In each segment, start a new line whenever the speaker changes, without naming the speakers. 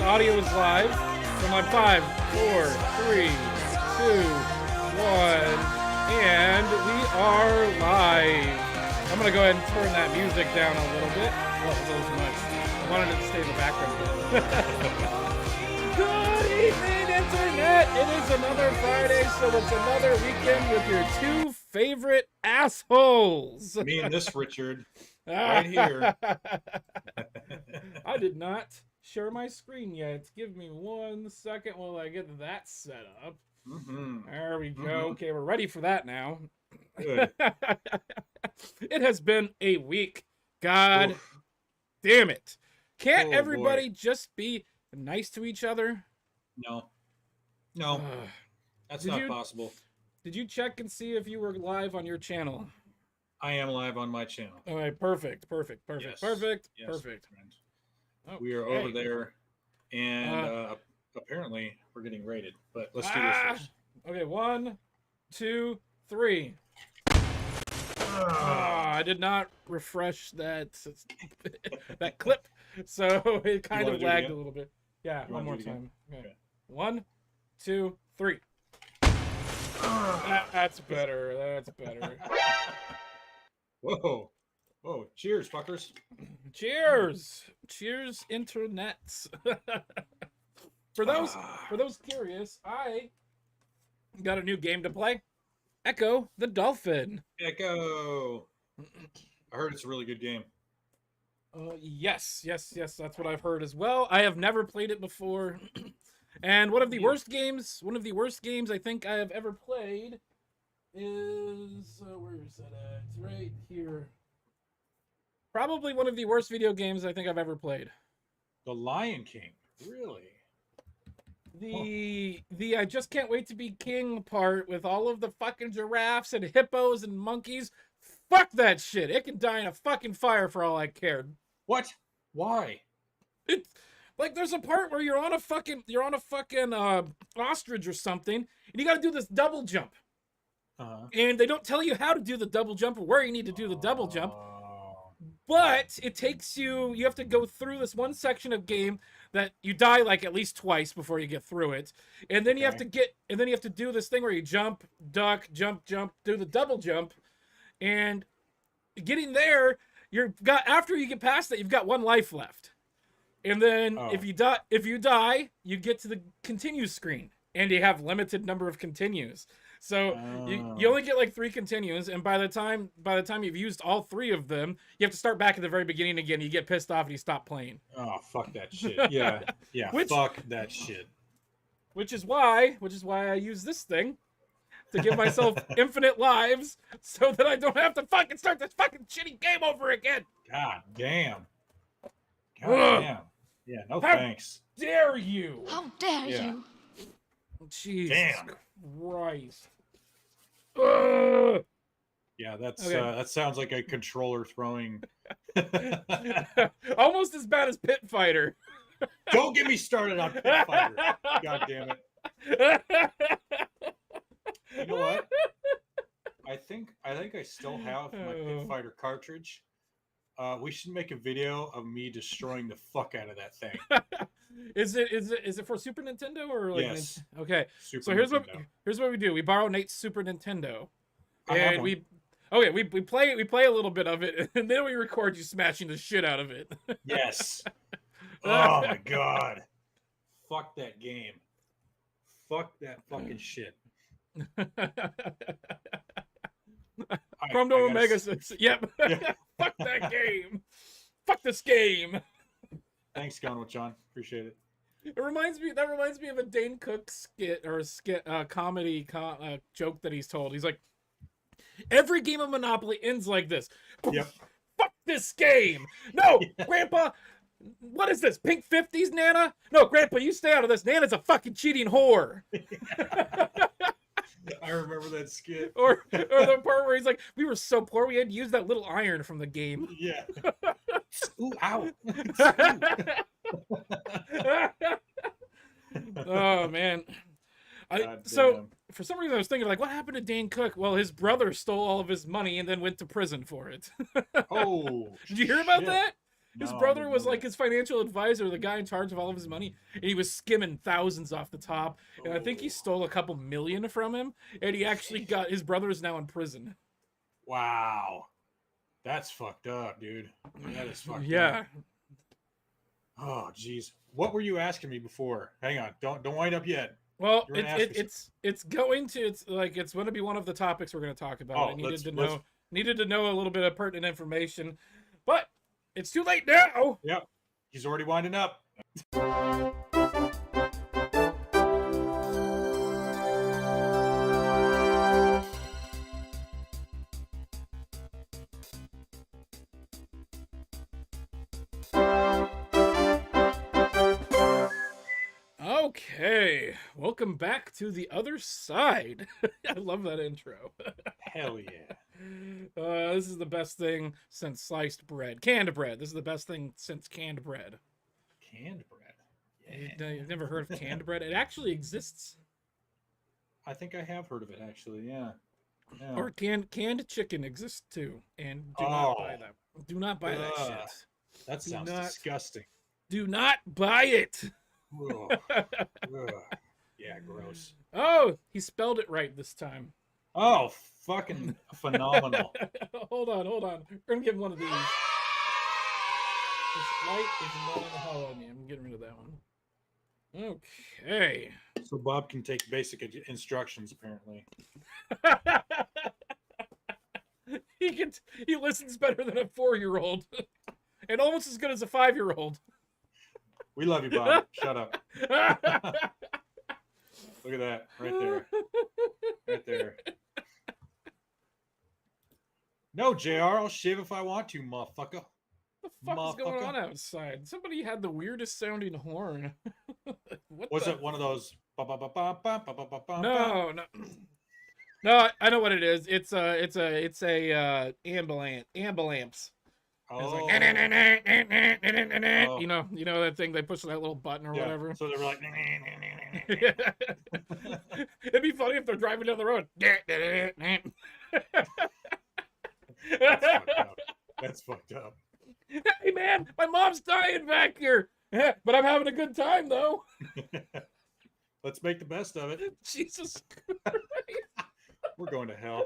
audio is live. So I'm 5, 4, 3, 2, 1, and we are live. I'm gonna go ahead and turn that music down a little bit. Well, it's a little too much. I wanted it to stay in the background. Good evening, Internet! It is another Friday, so it's another weekend with your two favorite assholes.
Me and this Richard, right here.
I did not share my screen yet. Give me 1 second while I get that set up. There we go. Okay, we're ready for that now.
Good.
It has been a week. God damn it. Can't everybody
boy.
just be nice to each other?
No. That's not possible.
Did you check and see if you were live on your channel?
I am live on my channel.
All right, perfect.
Yes. Yes, friend.
Okay.
We are over there, and apparently we're getting rated. But let's do this first.
Okay, 1, 2, 3. I did not refresh that that clip, so it kind of lagged a little bit. Yeah, one more time. Okay. 1, 2, 3. That's better. That's better.
Whoa. Cheers, fuckers.
Cheers. Cheers, internets. For those curious, I got a new game to play. Echo the Dolphin.
Echo. I heard it's a really good game.
Yes, that's what I've heard as well. I have never played it before. And one of the worst games I think I have ever played is where is it at? It's right here. Probably one of the worst video games I think I've ever played.
The Lion King. Really?
The I just can't wait to be king part with all of the fucking giraffes and hippos and monkeys. Fuck that shit. It can die in a fucking fire for all I cared.
What? Why?
It's like there's a part where you're on a fucking ostrich or something, and you got to do this double jump. And they don't tell you how to do the double jump or where you need to do the double jump. But it takes you have to go through this one section of game that you die like at least twice before you get through it. And then you have to do this thing where you jump, duck, jump, do the double jump. And getting there, after you get past that, you've got 1 life left. And then if you die, you get to the continue screen, and you have limited number of continues. So you only get like 3 continues, and by the time you've used all 3 of them, you have to start back at the very beginning again. You get pissed off and you stop playing.
Oh, fuck that shit. Yeah. Fuck that shit.
Which is why I use this thing to give myself infinite lives so that I don't have to fucking start this fucking shitty game over again.
God damn. Yeah, no thanks.
Dare you?
How dare you?
Jesus Christ.
Yeah, that sounds like a controller throwing.
Almost as bad as Pit Fighter.
Don't get me started on Pit Fighter. God damn it. You know what? I think I still have my Pit Fighter cartridge. We should make a video of me destroying the fuck out of that thing.
Is it for Super Nintendo or like?
Yes.
Okay.
Super
So
Nintendo.
here's what we do. We borrow Nate's Super Nintendo, and we play a little bit of it, and then we record you smashing the shit out of it.
Yes. Oh my god. Fuck that game. Fuck that fucking shit.
Chrome to Omega says, "Yep."
Yeah.
Fuck that game. Fuck this game.
Thanks, Gone with John. Appreciate it.
That reminds me of a Dane Cook comedy joke that he's told. He's like, every game of Monopoly ends like this.
Yep.
Fuck this game. No, Grandpa. What is this? Pink 50s, Nana? No, Grandpa, you stay out of this. Nana's a fucking cheating whore.
I remember that skit.
Or the part where he's like, we were so poor we had to use that little iron from the game.
Yeah. Ooh, ow.
Oh man. So for some reason I was thinking like, what happened to Dane Cook? Well, his brother stole all of his money and then went to prison for it.
Oh.
Did you hear about that? His
No, I
brother
didn't
was
know
like
that.
his financial advisor, the guy in charge of all of his money, and he was skimming thousands off the top. And I think he
Oh,
stole a couple million from him, and he actually got his brother is now in prison.
wow. That's fucked up, dude. That is fucked up.
Yeah.
Oh, jeez. What were you asking me before? Hang on. Don't wind up yet.
Well,
You're gonna ask me something.
it's going to be one of the topics we're going to talk about. I
Oh,
needed to know a little bit of pertinent information, but it's too late now.
Yep. He's already winding up.
Okay, welcome back to the other side. I love that intro.
Hell yeah.
This is the best thing since sliced bread. Canned bread. This is the best thing since canned bread.
Canned bread. Yeah.
You've never heard of canned bread? It actually exists.
I think I have heard of it actually. Yeah. Yeah.
Or canned chicken exists too. And do not buy that. Do not buy that
Ugh.
shit.
That sounds disgusting.
Do not buy it.
Ugh. Ugh. Yeah, gross.
Oh, he spelled it right this time.
Oh, fucking phenomenal.
Hold on. We're gonna give one of these. This light is not in the hell on me. I'm getting rid of that one. Okay.
So Bob can take basic instructions apparently.
He listens better than a 4-year-old. And almost as good as a 5-year-old.
We love you, Bob. Shut up. Look at that. Right there. Right there. No, JR, I'll shave if I want to, motherfucker.
What the fuck is going on outside? Somebody had the weirdest sounding horn.
Was it one of those?
No. No, I know what it is. It's a ambulance.
Oh.
Like, you know that thing they push that little button or whatever.
So they were like,
it'd be funny if they're driving down the road.
That's fucked up.
Hey man, my mom's dying back here, but I'm having a good time though.
Let's make the best of it.
Jesus Christ.
We're going to hell.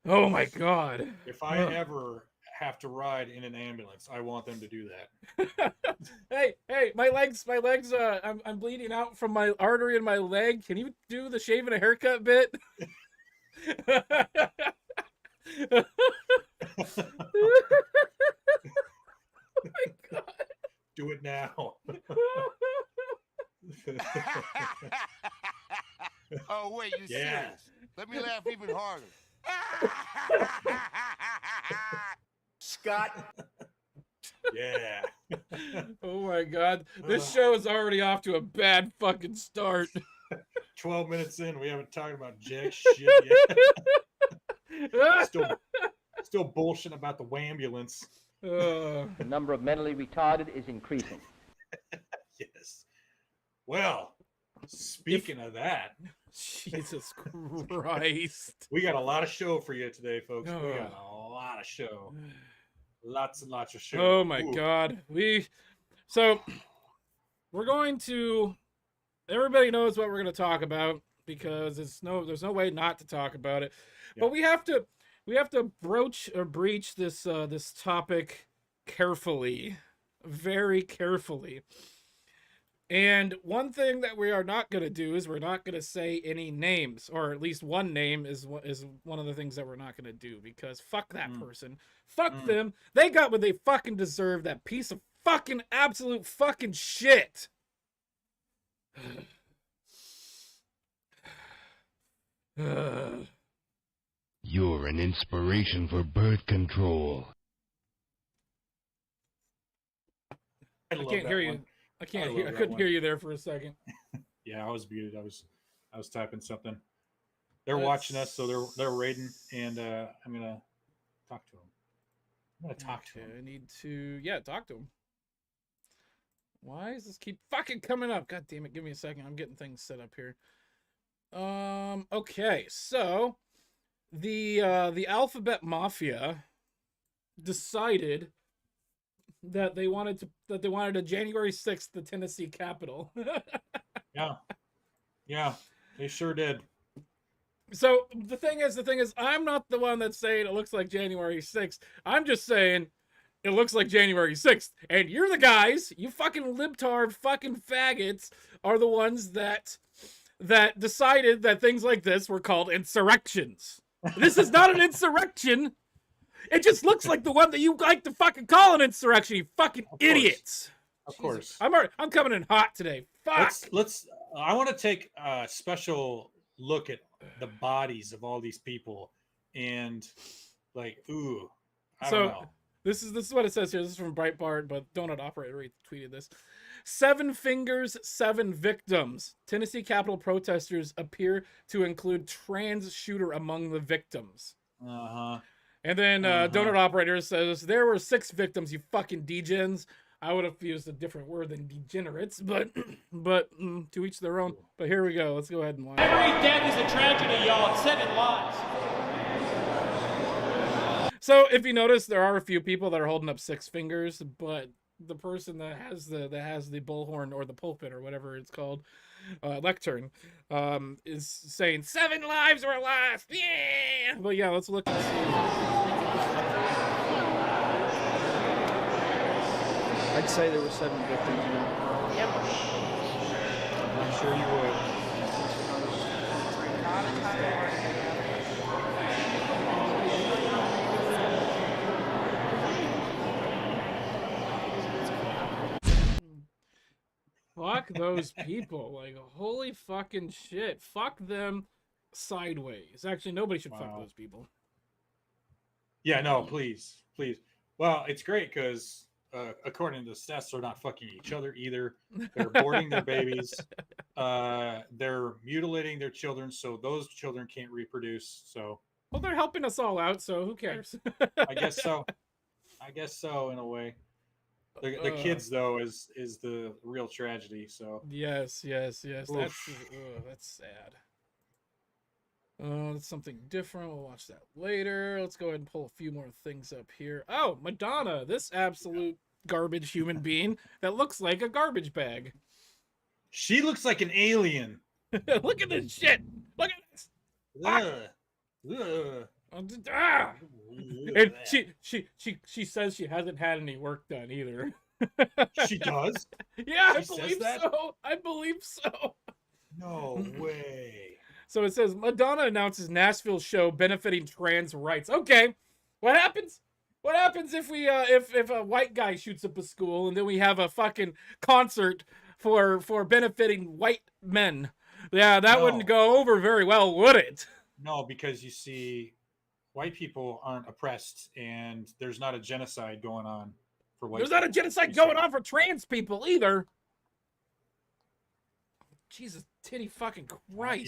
Oh my God.
If I ever have to ride in an ambulance, I want them to do that.
Hey, my legs, I'm bleeding out from my artery in my leg. Can you do the shave and a haircut bit? Oh my God.
Do it now.
Oh, wait, you serious? Let me laugh even harder.
Scott.
Yeah.
Oh my God. This show is already off to a bad fucking start.
12 minutes in, we haven't talked about jack shit yet. Still bullshitting about the wambulance.
The number of mentally retarded is increasing.
Yes. Well, speaking of that,
Jesus Christ.
we got a lot of show for you today, folks. We got a lot of show. Lots and lots of show.
Oh my God. So we're going to, everybody knows what we're going to talk about because there's no way not to talk about it. Yeah. But we have to broach or breach this this topic carefully, very carefully. And one thing that we are not going to do is we're not going to say any names, or at least one name is one of the things that we're not going to do, because fuck that person. Fuck them. They got what they fucking deserve, that piece of fucking absolute fucking shit.
You're an inspiration for birth control.
I can't hear you. I couldn't hear you there for a second.
Yeah, I was muted. I was typing something. They're watching us, so they're raiding, and I'm gonna talk to them. I'm gonna talk to them.
I need to talk to them. Why does this keep fucking coming up? God damn it! Give me a second. I'm getting things set up here. Okay, so the Alphabet Mafia decided that they wanted a January 6th the Tennessee Capitol.
Yeah, they sure did.
So the thing is, I'm not the one that's saying it looks like January 6th. I'm just saying it looks like January 6th. And you're the guys, you fucking libtard fucking faggots, are the ones that decided that things like this were called insurrections. This is not an insurrection. It just looks like the one that you like to fucking call an insurrection, you fucking idiots.
Of course.
I'm coming in hot today. Fuck.
I want to take a special look at the bodies of all these people and like, ooh, I don't know.
This is what it says here. This is from Breitbart, but Donut Operator retweeted this. 7 fingers, 7 victims. Tennessee Capitol protesters appear to include trans shooter among the victims.
Uh-huh.
And then Donut Operator says, there were 6 victims, you fucking degens. I would have used a different word than degenerates, but to each their own. But here we go. Let's go ahead and watch.
Every death is a tragedy, y'all. It's 7 lives.
So if you notice, there are a few people that are holding up 6 fingers, but the person that has the bullhorn or the pulpit or whatever it's called, lectern, is saying 7 lives were lost. Yeah. But yeah, let's look and see.
I'd say there were 7 victims.
Yep. I'm sure you would.
Fuck those people. Like, holy fucking shit. Fuck them sideways. Actually, nobody should fuck those people.
Yeah, no, please. Well, it's great because according to the stats, they're not fucking each other either. They're aborting their babies. They're mutilating their children, so those children can't reproduce. So,
well, they're helping us all out, so who cares?
I guess so. In a way. The kids though is the real tragedy. So
yes. That's sad. That's something different. We'll watch that later. Let's go ahead and pull a few more things up here. Oh, Madonna, this absolute garbage human being that looks like a garbage bag.
She looks like an alien.
Look at this shit. Look at this. And she says she hasn't had any work done either.
She does?
Yeah, I believe so. I believe so.
No way.
So it says Madonna announces Nashville show benefiting trans rights. Okay, what happens? What happens if we if a white guy shoots up a school and then we have a fucking concert for benefiting white men? Yeah, that wouldn't go over very well, would it?
No, because you see, white people aren't oppressed, and there's not a genocide going on for white.
There's not a genocide going on for trans people either. Jesus, titty fucking Christ!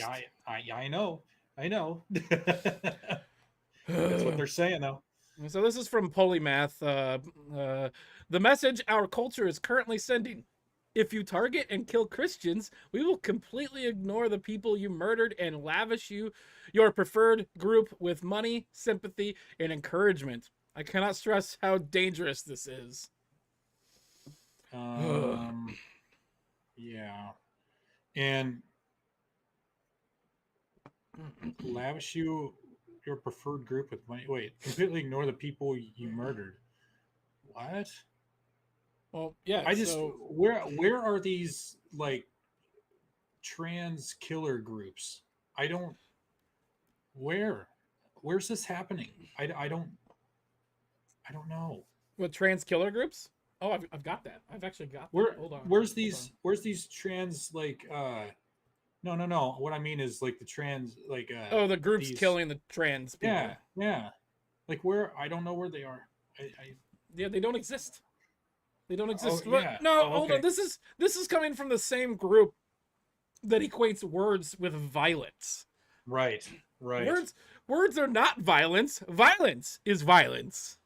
Yeah, I know. That's what they're saying, though.
So this is from Polymath. The message our culture is currently sending: if you target and kill Christians, we will completely ignore the people you murdered and lavish your preferred group with money, sympathy, and encouragement. I cannot stress how dangerous this is.
Yeah. And lavish your preferred group with money. Wait, completely ignore the people you murdered. What?
Well, yeah.
Where are these like trans killer groups? Where's this happening? I don't know.
With trans killer groups? Oh, I've got that. I've actually got that. Hold on.
Where's these trans like no. What I mean is like the trans like
the groups killing the trans people.
Yeah. Like where I don't know where they are.
Yeah, they don't exist. They don't exist.
Oh, yeah.
No, hold on. This is coming from the same group that equates words with violence.
Right.
Words are not violence. Violence is violence.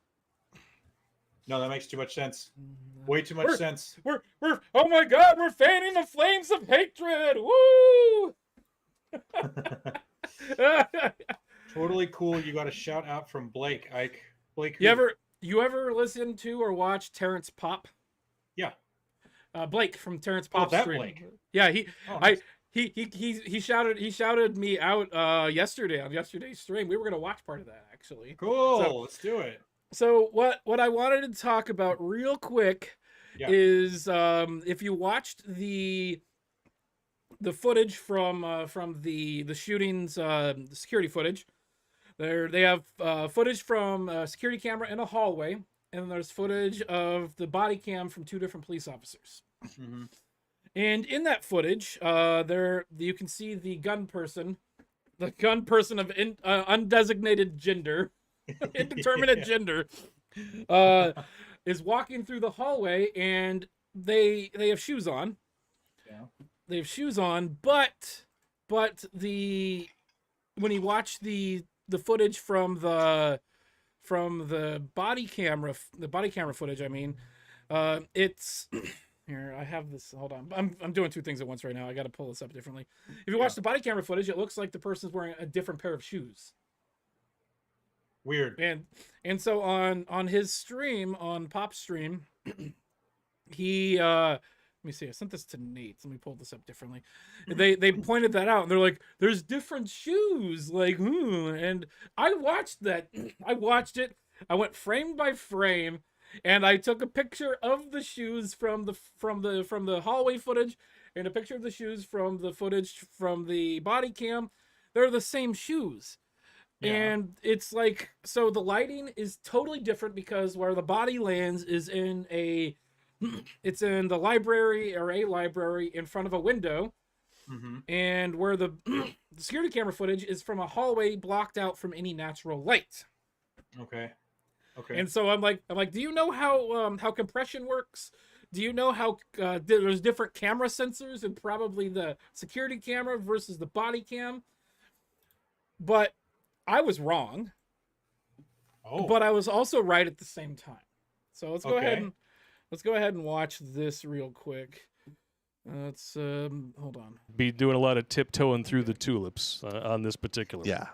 No, that makes too much sense. Way too much sense.
We're oh my god, we're fanning the flames of hatred. Woo!
Totally cool. You got a shout out from Blake. Ike. Blake.
You
who?
ever listen to or watch Terrence Pop?
Yeah.
Blake from Terrence
Oh,
Pop
that
stream.
Blake.
Yeah,
Oh, nice.
he shouted me out yesterday on yesterday's stream. We were gonna watch part of that actually.
Cool. Let's do it.
So what I wanted to talk about real quick is if you watched the footage from the shootings, the security footage. They have footage from a security camera in a hallway, and there's footage of the body cam from 2 different police officers.
Mm-hmm.
And in that footage, there you can see the gun person of undesignated gender, indeterminate gender, is walking through the hallway, and they have shoes on.
Yeah.
They have shoes on, but when you watch the footage from the body camera footage, I mean, it's here. I have this. Hold on, I'm doing 2 things at once right now. I got to pull this up differently. If you watch the body camera footage, it looks like the person's wearing a different pair of shoes.
Weird.
And so on his stream, on Pop's stream, he let me see. I sent this to Nate. Let me pull this up differently. They pointed that out, and they're like, "There's different shoes." Like, and I watched that. I watched it. I went frame by frame, and I took a picture of the shoes from the hallway footage, and a picture of the shoes from the footage from the body cam. They're the same shoes. Yeah. And it's like, so the lighting is totally different because where the body lands is in it's in the library or a library in front of a window. Mm-hmm. And where the security camera footage is from a hallway blocked out from any natural light.
Okay.
And so I'm like, do you know how compression works? Do you know how there's different camera sensors and probably the security camera versus the body cam? But I was wrong. Oh. But I was also right at the same time. So let's go ahead and watch this real quick. Let's hold on.
Be doing a lot of tiptoeing through the tulips on this particular.
Yeah.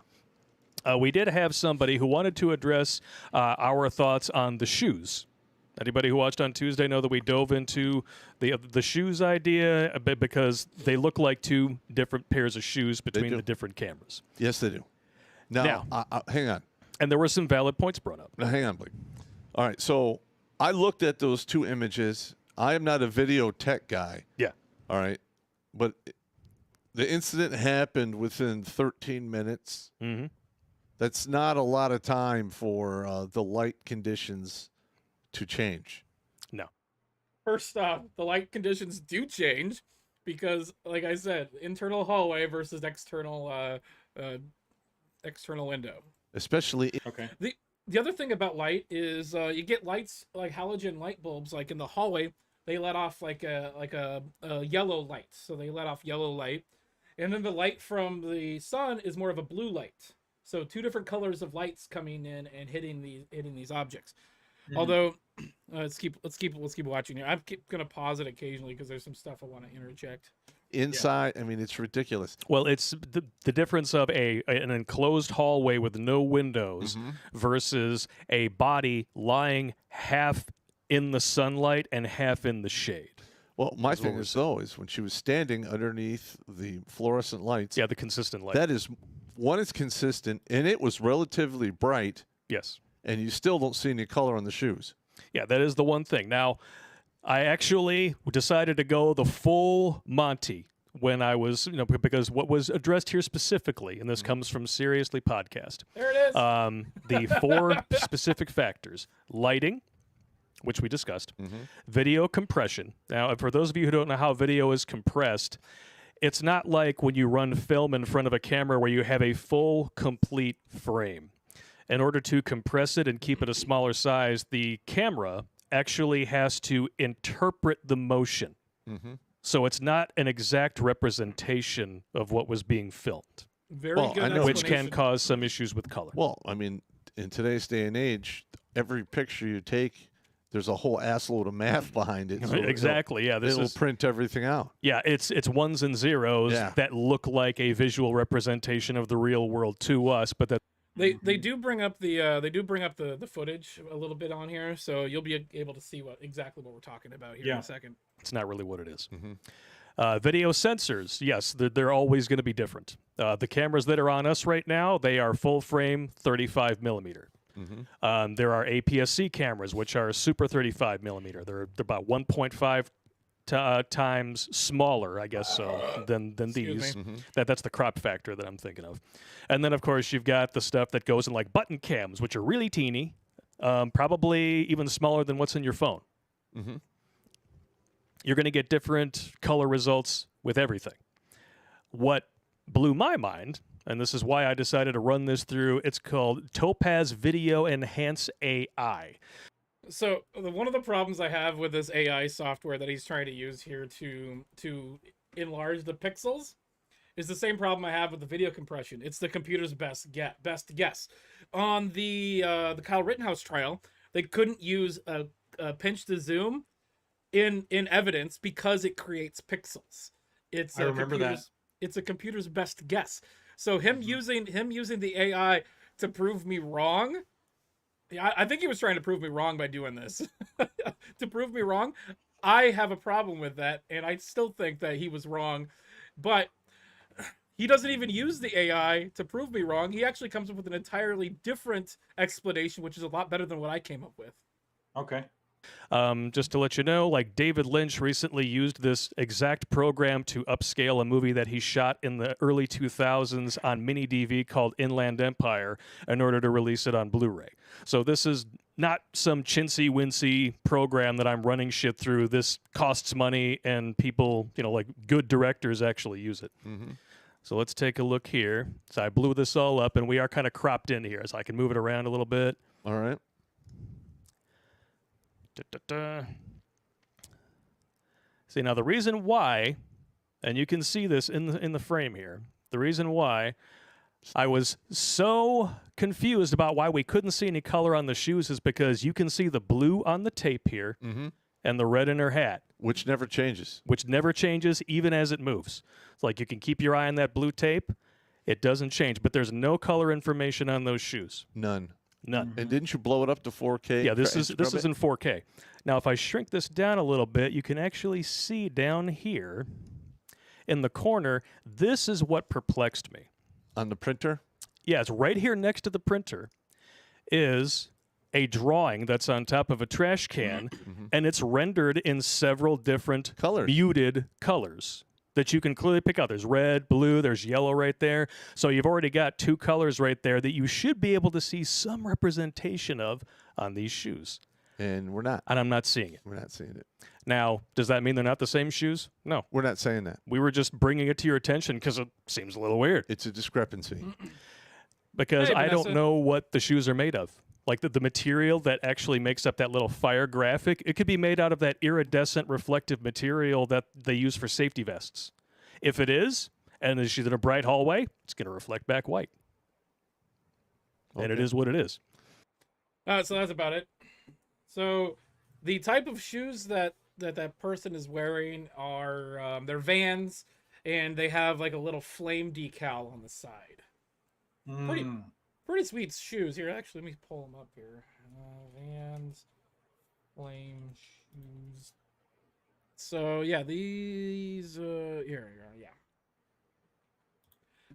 We did have somebody who wanted to address our thoughts on the shoes. Anybody who watched on Tuesday know that we dove into the shoes idea a bit because they look like 2 different pairs of shoes between the different cameras.
Yes, they do. Now hang on.
And there were some valid points brought up.
Now, hang on, Blake. All right, so I looked at those 2 images. I am not a video tech guy.
Yeah.
All right. But the incident happened within 13 minutes.
Mm-hmm.
That's not a lot of time for the light conditions to change.
No.
First off, the light conditions do change because, like I said, internal hallway versus external window.
Especially
the other thing about light is you get lights like halogen light bulbs, like in the hallway, they let off like a yellow light. So they let off yellow light. And then the light from the sun is more of a blue light. So 2 different colors of lights coming in and hitting these objects. Mm-hmm. Although let's keep watching here. I'm gonna pause it occasionally because there's some stuff I want to interject.
Inside, I mean, it's ridiculous.
Well, it's the difference of an enclosed hallway with no windows versus a body lying half in the sunlight and half in the shade.
Well, my thing is, though, is when she was standing underneath the fluorescent lights.
Yeah, the consistent light.
That is, one is consistent, and it was relatively bright.
Yes.
And you still don't see any color on the shoes.
Yeah, that is the one thing. Now, I actually decided to go the full Monty when I was, because what was addressed here specifically, and this comes from Seriously Podcast.
There it is.
The 4 specific factors: lighting, which we discussed, video compression. Now, for those of you who don't know how video is compressed, it's not like when you run film in front of a camera where you have a full, complete frame. In order to compress it and keep it a smaller size, the camera actually has to interpret the motion. So it's not an exact representation of what was being filmed.
Very good explanation.
Which can cause some issues with color.
Well, I mean, in today's day and age, every picture you take there's a whole assload of math behind it. So
Exactly. Yeah. This
it'll
is
print everything out.
Yeah, it's ones and zeros
Yeah.
that look like a visual representation of the real world to us, but that
They do bring up the footage a little bit on here, so you'll be able to see exactly what we're talking about here in a second.
it's not really what it is. Video sensors, yes, they're always going to be different. The cameras that are on us right now, they are full frame 35 millimeter. There are APS-C cameras, which are super 35 millimeter. They're about 1.5 times smaller, I guess so, than these. That's the crop factor that I'm thinking of. And then, of course, you've got the stuff that goes in like button cams, which are really teeny, probably even smaller than what's in your phone. You're going to get different color results with everything. What blew my mind, and this is why I decided to run this through, it's called Topaz Video Enhance AI.
So one of the problems I have with this AI software that he's trying to use here to enlarge the pixels is the same problem I have with the video compression. It's the computer's best guess. On the Kyle Rittenhouse trial, they couldn't use a pinch to zoom in evidence because it creates pixels.
I remember that.
It's a computer's best guess. So him using the AI to prove me wrong. I think he was trying to prove me wrong by doing this. To prove me wrong, I have a problem with that, and I still think that he was wrong. But he doesn't even use the AI to prove me wrong. He actually comes up with an entirely different explanation, which is a lot better than what I came up with.
Okay.
Just to let you know, like David Lynch recently used this exact program to upscale a movie that he shot in the early 2000s on mini DV called Inland Empire in order to release it on Blu-ray. So this is not some chintzy-wincy program that I'm running shit through. This costs money, and people, like good directors actually use it. So let's take a look here. So I blew this all up, and we are kind of cropped in here, so I can move it around a little bit.
All right.
See, now the reason why, and you can see this in the frame here, the reason why I was so confused about why we couldn't see any color on the shoes is because you can see the blue on the tape here and the red in her hat.
Which never changes.
Which never changes even as it moves. It's like you can keep your eye on that blue tape. It doesn't change, but there's no color information on those shoes.
None.
None.
And didn't you blow it up to 4K?
Yeah, this is in 4K. Now, if I shrink this down a little bit, you can actually see down here in the corner, this is what perplexed me.
On the printer?
Yeah, it's right here next to the printer is a drawing that's on top of a trash can, and it's rendered in several different muted colors that you can clearly pick out. There's red, blue, there's yellow right there. So you've already got two colors right there that you should be able to see some representation of on these shoes.
And we're not.
And I'm not seeing it.
We're not seeing it.
Now, does that mean they're not the same shoes? No.
We're not saying that.
We were just bringing it to your attention because it seems a little weird.
It's a discrepancy.
Because
Hey,
I don't
Vanessa.
know what the shoes are made of. Like the material that actually makes up that little fire graphic, it could be made out of that iridescent reflective material that they use for safety vests. If it is, and she's in a bright hallway, it's going to reflect back white. And it
Okay.
is what it is.
So that's about it. So the type of shoes that person is wearing are they're Vans, and they have like a little flame decal on the side. Pretty sweet shoes. Here, actually, let me pull them up here. Vans, flame shoes. So yeah, these here you are. Yeah,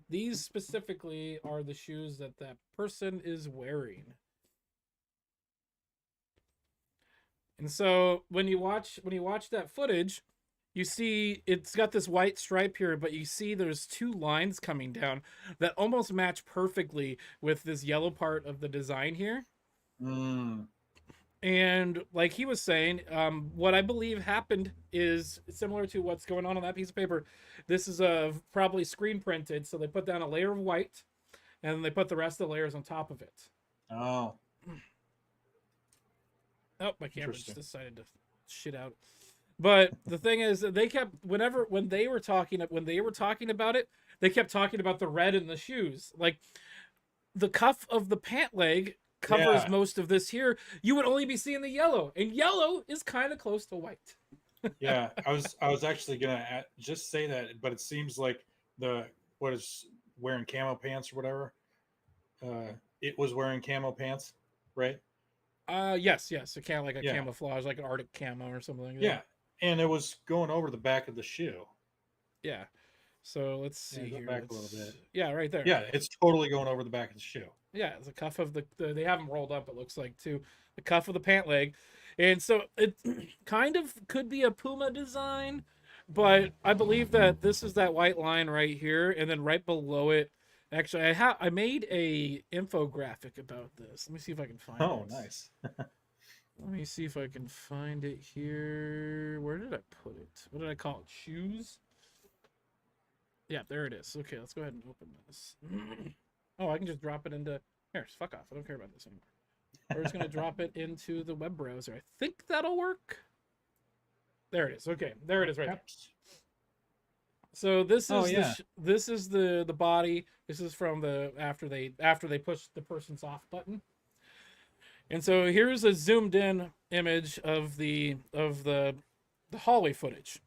these specifically are the shoes that person is wearing. And so when you watch that footage, you see it's got this white stripe here, but you see there's two lines coming down that almost match perfectly with this yellow part of the design here. And like he was saying, what I believe happened is similar to what's going on that piece of paper. This is probably screen printed, so they put down a layer of white, and then they put the rest of the layers on top of it.
Oh,
my camera just decided to shit out. But the thing is, they kept when they were talking about it, they kept talking about the red in the shoes. Like the cuff of the pant leg covers
Yeah.
most of this here, you would only be seeing the yellow, and yellow is kind of close to white.
Yeah, I was actually gonna just say that, but it seems like what is wearing camo pants or whatever. It was wearing camo pants, right?
Yes, so kind of like a
Yeah.
camouflage, like an Arctic camo or something like that.
Yeah, and it was going over the back of the shoe.
Yeah. So let's see
Go
here.
back a little bit.
Yeah, right there.
Yeah, it's totally going over the back of the shoe.
Yeah, it's the cuff of the they have them rolled up. It looks like too, the cuff of the pant leg, and so it kind of could be a Puma design, but I believe that this is that white line right here, and then right below it. Actually, I made a infographic about this. Let me see if I can find it.
Oh, nice.
Let me see if I can find it here. Where did I put it? What did I call it? Shoes? Yeah, there it is. Okay, let's go ahead and open this. Oh, I can just drop it into... Here, fuck off. I don't care about this anymore. We're just going to drop it into the web browser. I think that'll work. There it is. Okay, there it is right there. So this is this is the body. This is from the after they push the person's off button. And so here's a zoomed in image of the hallway footage.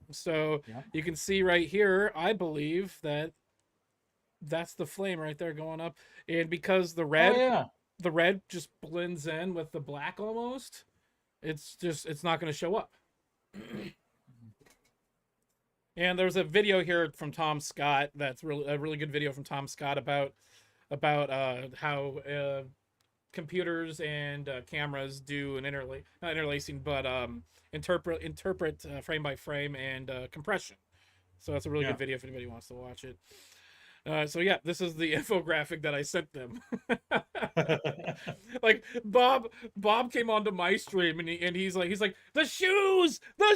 So you can see right here, I believe that's the flame right there going up, and because the red just blends in with the black almost, it's not going to show up. And there's a video here from Tom Scott that's a really good video from Tom Scott about how computers and cameras do an not interlacing, but interpret frame by frame and compression. So that's a really good video if anybody wants to watch it. So yeah, this is the infographic that I sent them. Like Bob came onto my stream and he's like the shoes, look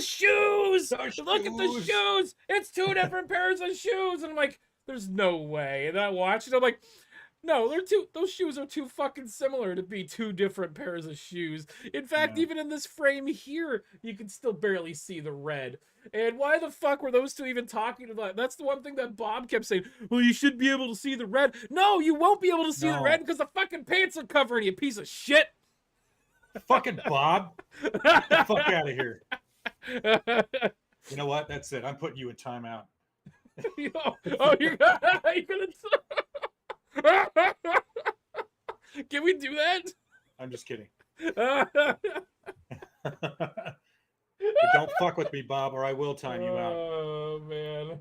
at the shoes. It's two different pairs of shoes, and I'm like, there's no way. And then I watched it. I'm like, no, those shoes are too fucking similar to be two different pairs of shoes. In fact, even in this frame here, you can still barely see the red. And why the fuck were those two even talking about? That's the one thing that Bob kept saying. Well, you should be able to see the red. No, you won't be able to see the red because the fucking pants are covering you, piece of shit.
Fucking Bob. Get the fuck out of here. You know what? That's it. I'm putting you in timeout.
You're gonna... Can we do that?
I'm just kidding. But don't fuck with me, Bob, or I will time you out.
Oh man,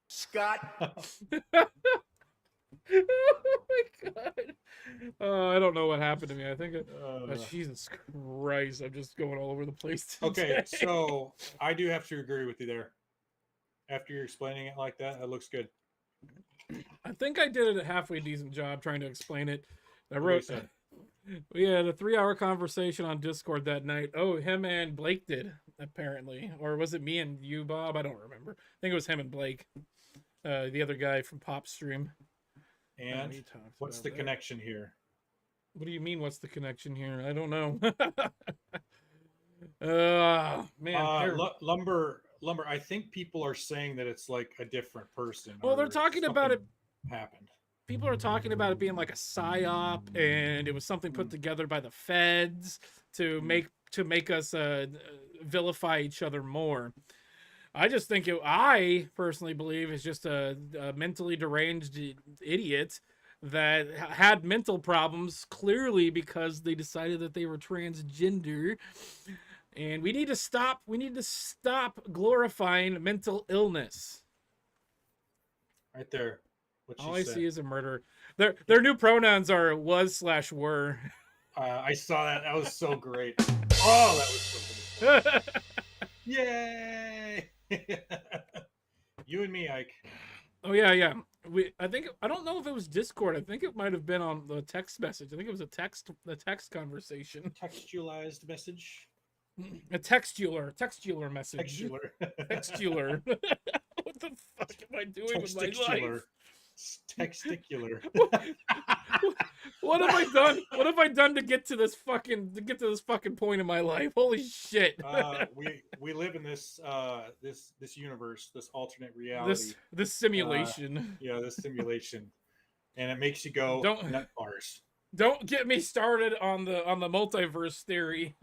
Scott.
Oh my god. I don't know what happened to me. I think Jesus Christ, I'm just going all over the place today.
Okay, so I do have to agree with you there. After you're explaining it like that, it looks good.
I think I did a halfway decent job trying to explain it. We had a 3-hour conversation on Discord that night. Oh, him and Blake did, apparently. Or was it me and you, Bob? I don't remember. I think it was him and Blake. The other guy from Pop Stream.
And what's the connection here?
What do you mean, what's the connection here? I don't know. Man.
Lumber, I think people are saying that it's like a different person.
Well, they're talking about it.
Happened.
People are talking about it being like a psyop, and it was something put together by the feds to make us vilify each other more. I just think I personally believe it's just a mentally deranged idiot that had mental problems, clearly because they decided that they were transgender. And we need to stop glorifying mental illness.
Right there.
All I see is a murderer. Their new pronouns are was/were.
I saw that. That was so great. Oh, that was so good. Yay! You and me, Ike.
Oh yeah. I don't know if it was Discord. I think it might have been on the text message. I think it was a text conversation.
Textualized message.
A textular message. Textular. What the fuck am I doing with my life?
Texticular.
What have I done? What have I done to get to this fucking point in my life? Holy shit!
We live in this this universe, this alternate reality,
this simulation.
This simulation, and it makes you go nut bars.
Don't get me started on the multiverse theory.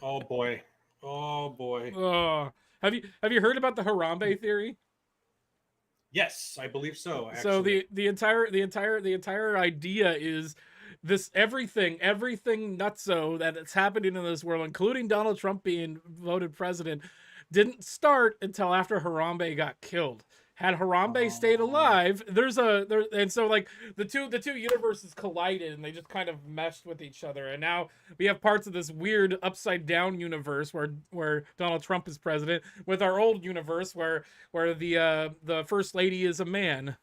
Oh boy. Oh boy.
Oh, have you heard about the Harambe theory?
Yes, I believe so. Actually.
So the entire idea is this everything nutso that's happening in this world, including Donald Trump being voted president, didn't start until after Harambe got killed. Had Harambe stayed alive, and so like the two universes collided and they just kind of meshed with each other, and now we have parts of this weird upside down universe where Donald Trump is president, with our old universe where the first lady is a man.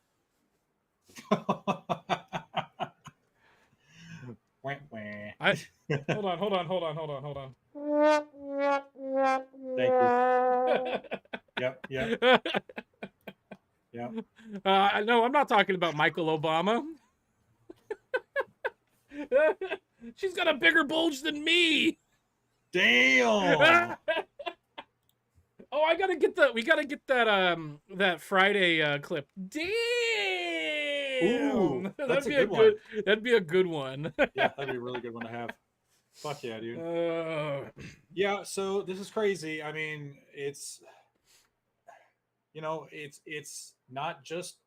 Hold on.
Thank you. Yep.
No, I'm not talking about Michael Obama. She's got a bigger bulge than me.
Damn.
Oh, we gotta get that Friday clip. Damn.
Ooh, that's a good one.
That'd be a good one.
Yeah, that'd be a really good one to have. Fuck yeah, dude. Yeah, so this is crazy. I mean, it's not just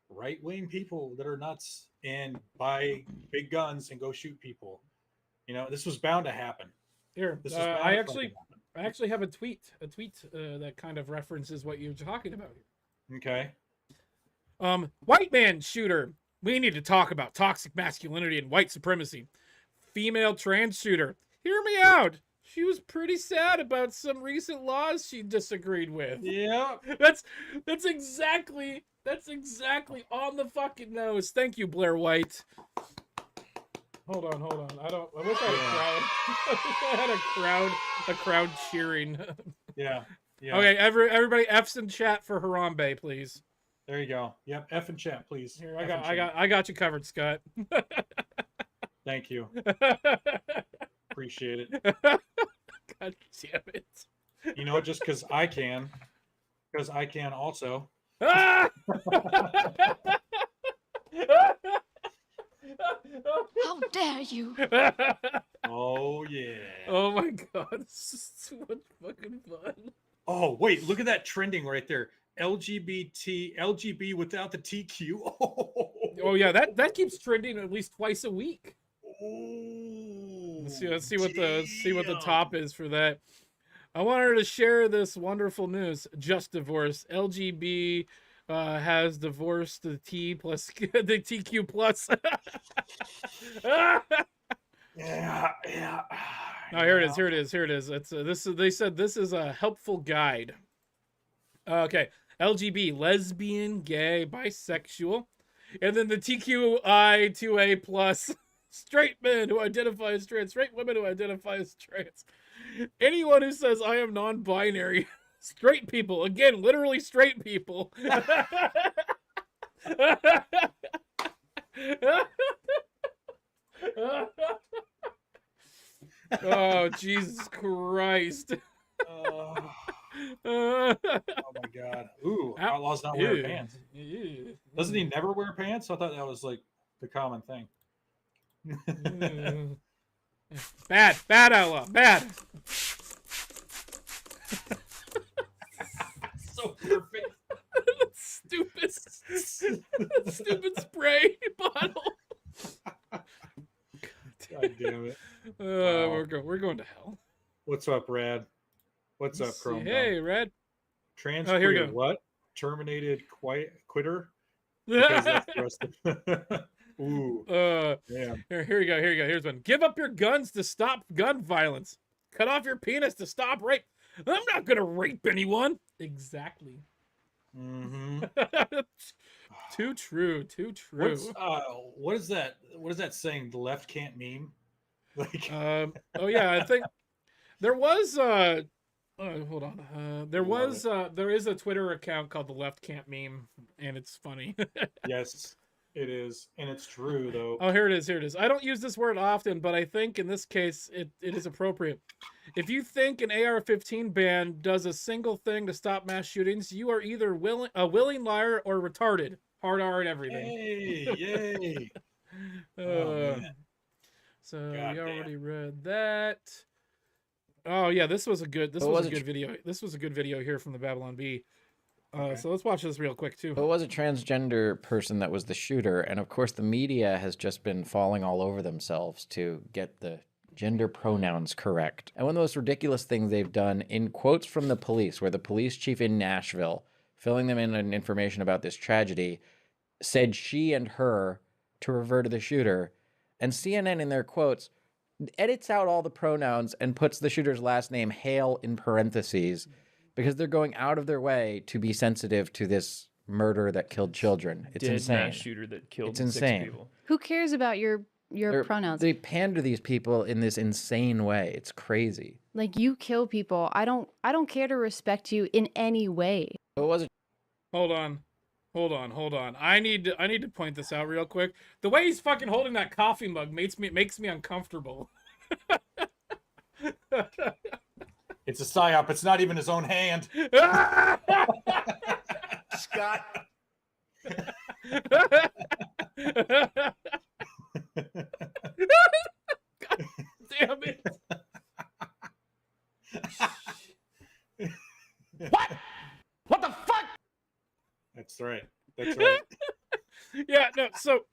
right-wing people that are nuts and buy big guns and go shoot people. This was bound to happen.
Here, I actually have a tweet that kind of references what you're talking about here.
Okay.
White man shooter. We need to talk about toxic masculinity and white supremacy. Female trans shooter. Hear me out. She was pretty sad about some recent laws she disagreed with.
Yeah.
That's exactly on the fucking nose. Thank you, Blair White. Hold on. I wish I had a crowd. A crowd cheering.
Yeah.
Okay, everybody F's in chat for Harambe, please.
There you go. Yep, F in chat, please.
Here, I got you covered, Scott.
Thank you. Appreciate it.
God damn it.
Just because I can. Because I can also.
Ah!
How dare you?
Oh, yeah.
Oh, my God. This is so much fucking fun.
Oh, wait. Look at that trending right there. LGB without the TQ.
Oh, yeah. That keeps trending at least twice a week.
Oh,
let's see what the top is for that. I want her to share this wonderful news. Just divorced. LGB has divorced the T plus the TQ plus.
Yeah.
Oh, here it is. It's they said this is a helpful guide. Okay, LGB, lesbian, gay, bisexual, and then the TQI2A plus. Straight men who identify as trans, straight women who identify as trans. Anyone who says I am non-binary, straight people. Again, literally straight people. Oh, Jesus Christ.
Oh my God. Ooh, Outlaw's not wearing pants. Doesn't he never wear pants? I thought that was like the common thing.
Bad Outlaw, bad.
So perfect.
Stupid spray bottle.
God damn it.
Wow. We're going to hell.
What's up, Rad? What's up, Chrome?
Hey, Rad.
Trans
here we
queer,
go.
what? Terminated quitter? Because that's the rest of Ooh. Damn.
Here we go. Here's one. Give up your guns to stop gun violence. Cut off your penis to stop rape. I'm not gonna rape anyone. Exactly.
Mm-hmm.
Too true.
What is that? What is that saying? The left can't meme? Like
oh yeah, I think there was hold on. There is a Twitter account called The Left Can't Meme, and it's funny.
Yes, it is. And it's true though.
Oh, here it is. I don't use this word often, but I think in this case it is appropriate. If you think an AR-15 ban does a single thing to stop mass shootings, you are either a willing liar or retarded. Hard R and everything.
Yay! Oh, man.
So
God
we
damn.
already read that. Oh yeah, this was a good video. This was a good video here from the Babylon Bee.
Okay.
So let's watch this real quick too.
It was a transgender person that was the shooter, and of course the media has just been falling all over themselves to get the gender pronouns correct. And one of the most ridiculous things they've done, in quotes from the police, where the police chief in Nashville, filling them in on information about this tragedy, said she and her to refer to the shooter, and CNN in their quotes edits out all the pronouns and puts the shooter's last name, Hale, in parentheses, because they're going out of their way to be sensitive to this murder that killed children. It's insane.
Mass shooter that killed
It's
6
insane.
people.
Who cares about your pronouns?
They pander these people in this insane way. It's crazy.
Like, you kill people. I don't care to respect you in any way.
It wasn't.
Hold on. I need to point this out real quick. The way he's fucking holding that coffee mug makes me uncomfortable.
It's a psyop. It's not even his own hand.
Scott.
God damn it.
What? What the fuck?
That's right. That's right.
Yeah, no, so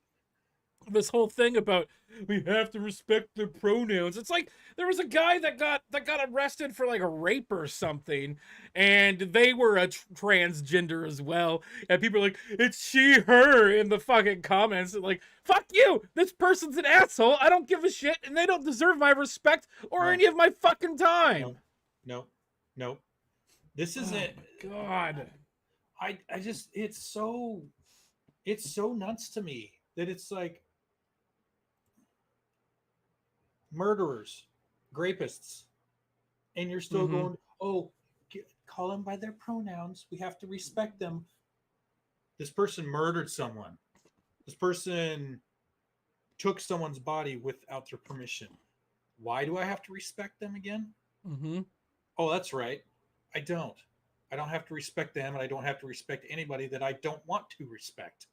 this whole thing about we have to respect their pronouns. It's like there was a guy that got arrested for like a rape or something, and they were a transgender as well. And people are like, it's she, her in the fucking comments. Like, fuck you! This person's an asshole. I don't give a shit, and they don't deserve my respect or any of my fucking time.
No. This is it.
God.
I just it's so nuts to me that it's like murderers, rapists, and you're still going, call them by their pronouns. We have to respect them. This person murdered someone. This person took someone's body without their permission. Why do I have to respect them again? Oh, that's right. I don't have to respect them, and I don't have to respect anybody that I don't want to respect.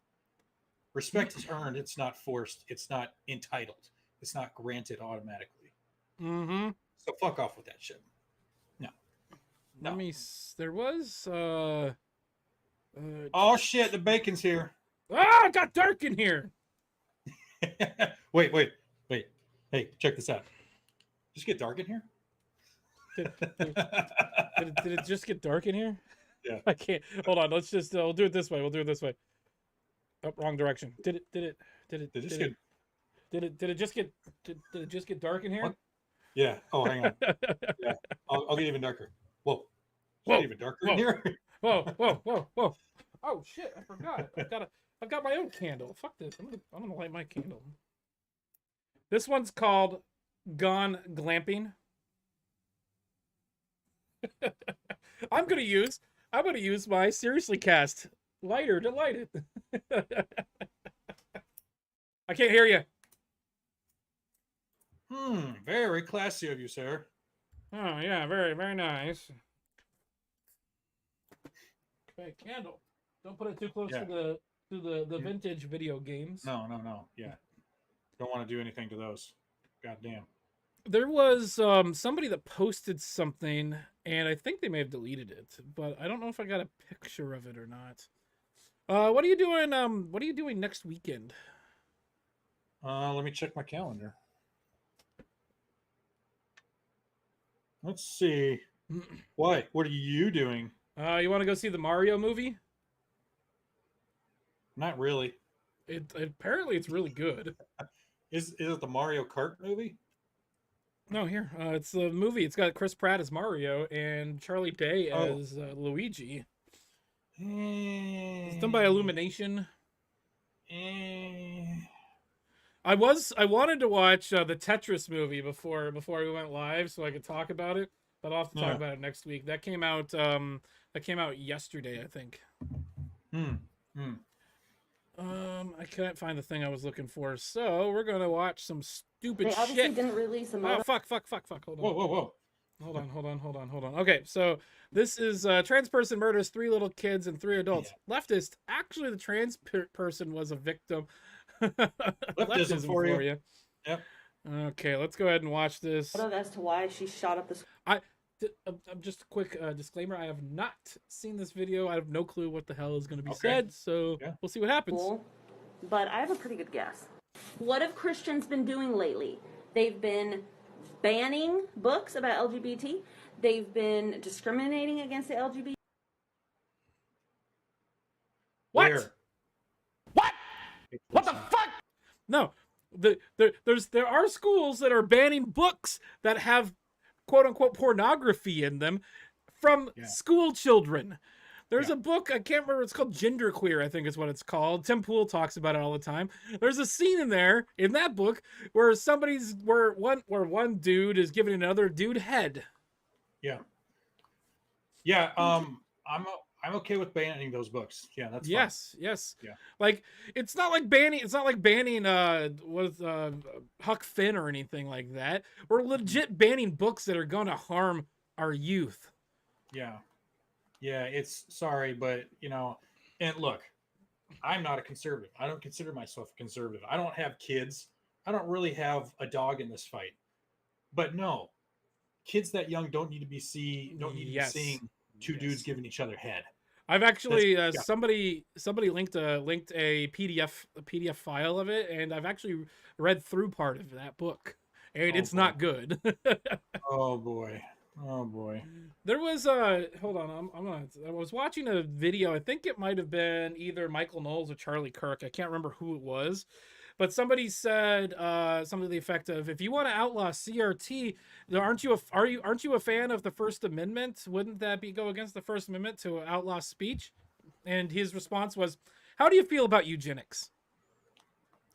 Respect is earned. It's not forced. It's not entitled. It's not granted automatically. So fuck off with that shit. No.
There was
oh shit, the bacon's here.
Ah, it got dark in here.
Wait. Hey, check this out. Just get dark in here?
Did it just get dark in here?
Yeah.
I can't. Hold on. Let's just. We'll do it this way. Oh, wrong direction. Did it just get dark in here?
What? Yeah. Oh, hang on. Yeah. I'll get even darker. Whoa. It's even darker in here.
Whoa. Oh shit! I forgot. I've got my own candle. Fuck this. I'm gonna light my candle. This one's called Gone Glamping. I'm gonna use my Seriously Cast lighter to light it. I can't hear you.
Very classy of you, sir.
Oh yeah, very, very nice. Okay, candle. Don't put it too close to the vintage video games.
No. Yeah. Don't want to do anything to those. God damn.
There was somebody that posted something, and I think they may have deleted it, but I don't know if I got a picture of it or not. What are you doing? What are you doing next weekend?
Let me check my calendar. Let's see. What are you doing?
You want to go see the Mario movie?
Not really.
Apparently it's really good.
Is it the Mario Kart movie?
No, here. It's the movie. It's got Chris Pratt as Mario and Charlie Day as Luigi. It's done by Illumination. I wanted to watch the Tetris movie before we went live so I could talk about it, but I'll have to talk about it next week. That came out yesterday, I think. I couldn't find the thing I was looking for, so we're gonna watch some stupid shit.
They obviously didn't release them.
Oh, fuck. Hold on. Hold on. Okay, so this is trans person murders 3 little kids and 3 adults. Leftist. Actually, the trans person was a victim.
Leftism for you.
Yep. Okay, let's go ahead and watch this.
As to why she shot up the.
Just a quick disclaimer. I have not seen this video. I have no clue what the hell is going to be said, so we'll see what happens.
Cool. But I have a pretty good guess. What have Christians been doing lately? They've been banning books about LGBT. They've been discriminating against the LGBT.
What?
Where?
What? What the fuck? No, there are schools that are banning books that have quote unquote pornography in them from school children. There's a book, I can't remember, it's called Genderqueer, I think is what it's called. Tim Pool talks about it all the time. There's a scene in there, in that book, where one dude is giving another dude head.
Yeah. Yeah, I'm okay with banning those books. Yeah, that's fine.
Yes.
Yeah.
Like it's not like banning Huck Finn or anything like that. We're legit banning books that are going to harm our youth.
Yeah. Yeah, it's sorry, but and look, I'm not a conservative. I don't consider myself a conservative. I don't have kids. I don't really have a dog in this fight. But no, kids that young don't need to be seeing two dudes giving each other head.
I've actually somebody linked a PDF file of it, and I've actually read through part of that book, and it's not good.
Oh boy.
There was hold on, I was watching a video. I think it might have been either Michael Knowles or Charlie Kirk. I can't remember who it was, but somebody said something to the effect of, if you want to outlaw CRT, aren't you a fan of the First Amendment? Wouldn't that go against the First Amendment to outlaw speech? And his response was, how do you feel about eugenics?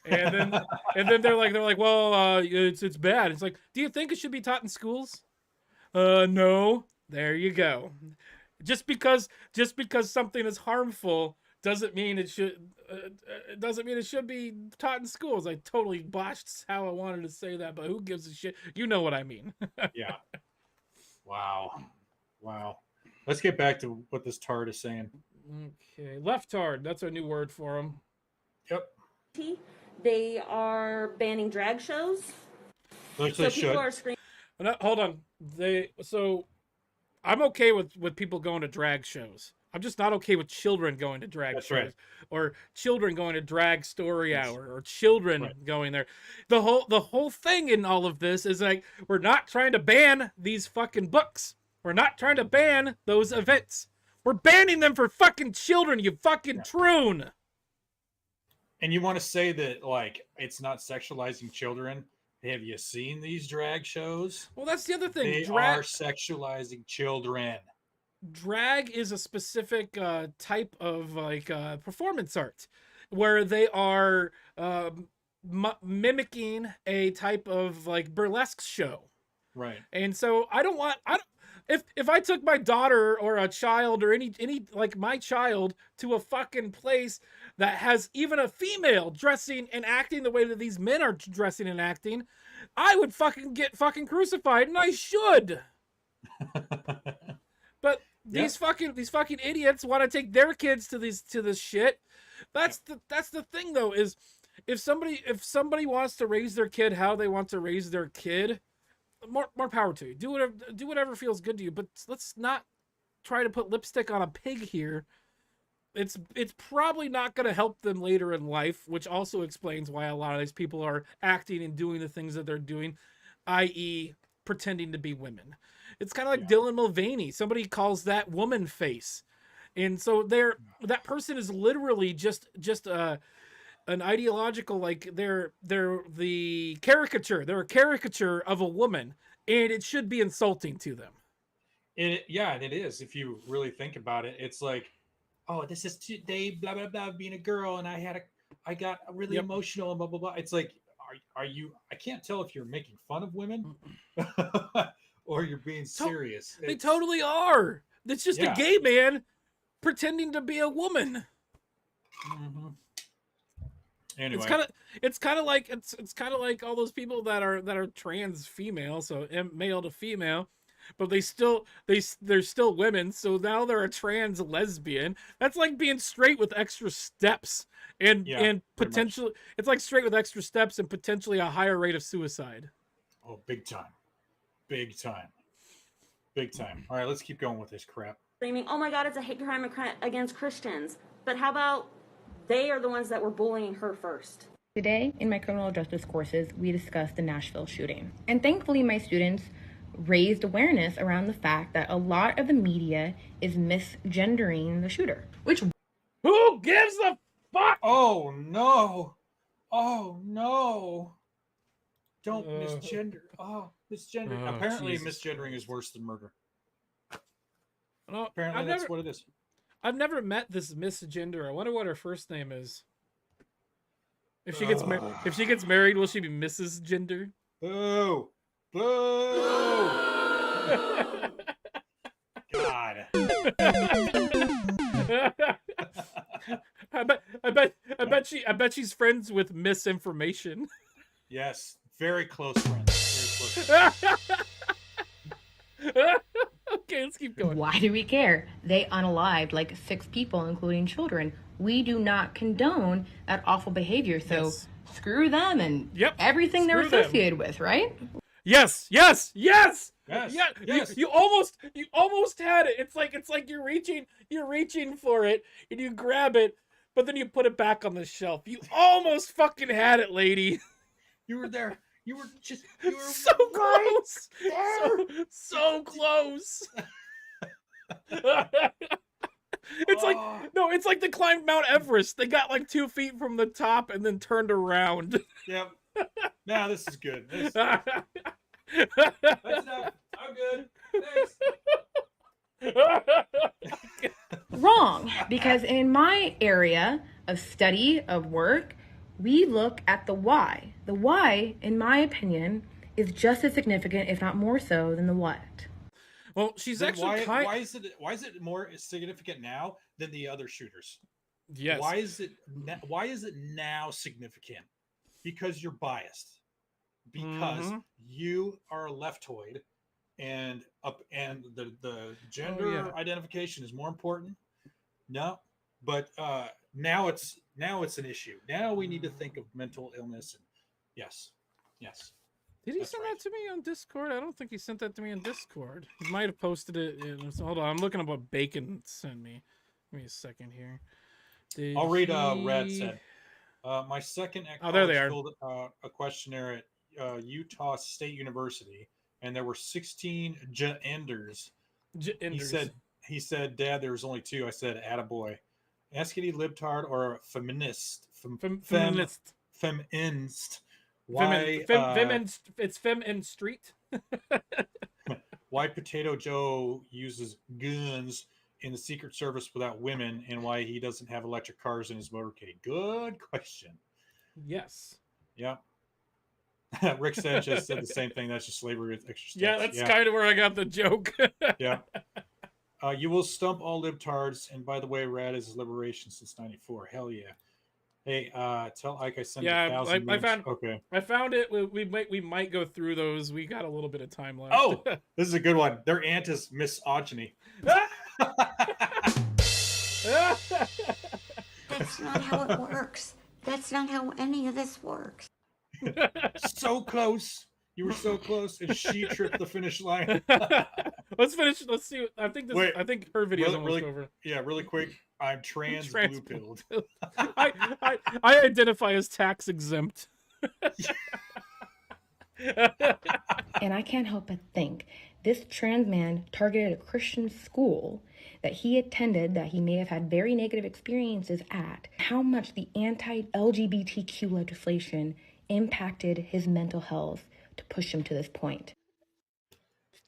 And then they're like, well, it's bad. It's like, do you think it should be taught in schools? No. There you go. Just because something is harmful doesn't mean it should be taught in schools. I totally botched how I wanted to say that, but who gives a shit? You know what I mean.
Yeah. Wow. Let's get back to what this tard is saying.
Okay, leftard. That's a new word for him.
Yep.
They are banning drag shows. So people are screaming.
Hold on. I'm okay with people going to drag shows. I'm just not okay with children going to drag shows, or children going to drag story hour, or children going there. The whole thing in all of this is like, we're not trying to ban these fucking books. We're not trying to ban those events. We're banning them for fucking children, you fucking troon.
And you want to say that like it's not sexualizing children? Have you seen these drag shows?
Well, that's the other thing.
They are sexualizing children.
Drag is a specific type of performance art, where they are mimicking a type of like burlesque show.
Right.
And so if I took my daughter or a child or any like my child to a fucking place that has even a female dressing and acting the way that these men are dressing and acting, I would fucking get fucking crucified, and I should. But these fucking idiots want to take their kids to this shit. That's the thing though, is if somebody wants to raise their kid how they want to raise their kid, more power to you. Do whatever feels good to you, but let's not try to put lipstick on a pig here. It's probably not going to help them later in life, which also explains why a lot of these people are acting and doing the things that they're doing, i.e. pretending to be women. It's kind of like Dylan Mulvaney. Somebody calls that woman face. And so that person is literally just an ideological, like they're the caricature. They're a caricature of a woman, and it should be insulting to them.
And it is. If you really think about it, it's like, oh, this is today, blah blah blah, being a girl, and I got really emotional and blah blah blah. It's like, are you? I can't tell if you're making fun of women or you're being serious.
They totally are. It's just a gay man pretending to be a woman.
Mm-hmm. Anyway,
it's kind of like all those people that are trans female, so male to female, but they're still women, so now they're a trans lesbian. That's like being straight with extra steps and potentially it's like straight with extra steps and potentially a higher rate of suicide.
Oh, big time. Big time. Big time. All right, let's keep going with this crap.
Screaming, oh my God, it's a hate crime against Christians. But how about they are the ones that were bullying her first?
Today, in my criminal justice courses, we discussed the Nashville shooting. And thankfully, my students raised awareness around the fact that a lot of the media is misgendering the shooter.
Who gives a fuck?
Oh, no. Oh, no. Don't misgender. Oh, misgender. Apparently,
Jesus
misgendering is worse than murder.
No,
Apparently, that's what it is.
I've never met this misgender. I wonder what her first name is. If she gets married, will she be Mrs. Gender?
Boo! Boo! God.
I bet she's friends with misinformation.
Yes, very close friends. Very close friends.
Okay, let's keep going.
Why do we care? They unalived like 6 people, including children. We do not condone that awful behavior, so screw them and everything they're associated with, right?
Yes.
Yes.
You almost had it. It's like you're reaching for it and you grab it, but then you put it back on the shelf. You almost fucking had it, lady.
You were there. You were
so close. So close. It's like they climbed Mount Everest. They got like 2 feet from the top and then turned around.
Yep. Now this is good. That's enough. I'm good. Thanks.
Wrong, because in my area of study, of work, we look at the why. The why, in my opinion, is just as significant, if not more so, than the what.
Well, she's
then
actually
why is it more significant now than the other shooters?
Yes.
Why is it now significant? Because you're biased. Because you are a leftoid, and the gender identification is more important. No, but now it's an issue. Now we need to think of mental illness. And yes.
Did he send that to me on Discord? I don't think he sent that to me on Discord. He might have posted it. Hold on, I'm looking at what Bacon sent me. Give me a second here.
I'll read. Red said, my second at
there they
college filled a questionnaire at Utah State University, and there were 16 genders. He said, Dad, there was only 2. I said, attaboy. Ask any libtard or a feminist. Feminist. Why?
It's Fem in Street.
Why Potato Joe uses guns in the Secret Service without women, and why he doesn't have electric cars in his motorcade? Good question.
Yes.
Yeah. Rick Sanchez said the same thing. That's just slavery with extra steps.
Yeah, that's kind of where I got the joke.
Yeah. You will stump all libtards. And by the way, Rad is liberation since '94. Hell yeah. Hey, tell Ike I sent 1,000 memes.
I found it. We might go through those. We got a little bit of time left.
Oh, this is a good one. Their aunt is misogyny.
That's not how it works. That's not how any of this works.
So close. You were so close, and she tripped the finish line.
Let's finish. Let's see. I think her video is almost over.
Yeah, really quick. I'm trans blue pilled.
I identify as tax exempt.
And I can't help but think this trans man targeted a Christian school that he attended, that he may have had very negative experiences at. How much the anti-LGBTQ legislation impacted his mental health to push him to this point.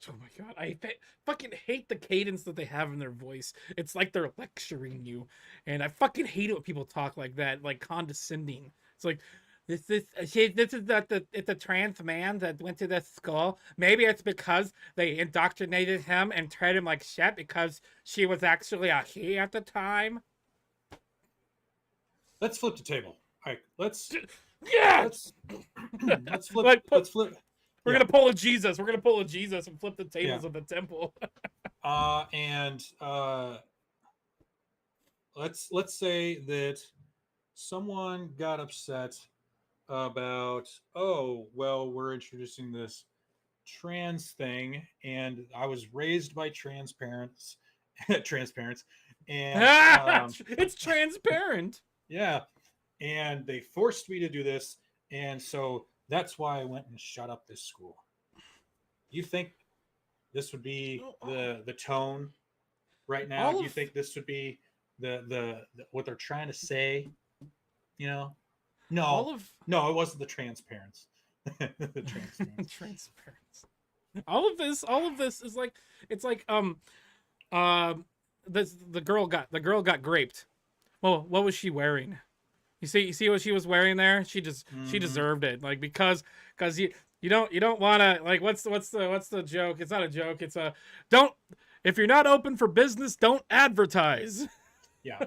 Oh my god, I fucking hate the cadence that they have in their voice. It's like they're lecturing you, and I fucking hate it when people talk like that, like condescending. It's like, this is the trans man that went to this school. Maybe it's because they indoctrinated him and treated him like shit because she was actually a he at the time.
Let's flip the table. All right, let's flip.
We're gonna pull a Jesus. We're gonna pull a Jesus and flip the tables of the temple.
Let's say that someone got upset about, oh, well, we're introducing this trans thing, and I was raised by trans parents, and
it's transparent.
Yeah, and they forced me to do this, and so that's why I went and shut up this school. You think this would be the tone right now? Do you think this would be the what they're trying to say? You know, no, it wasn't the transparents. The transparents.
Transparents. All of this is like, it's like the girl got graped. Well, what was she wearing? You see what she was wearing there? She deserved it. Like, because you don't want to, like, what's the joke? It's not a joke. It's a if you're not open for business, don't advertise.
Yeah.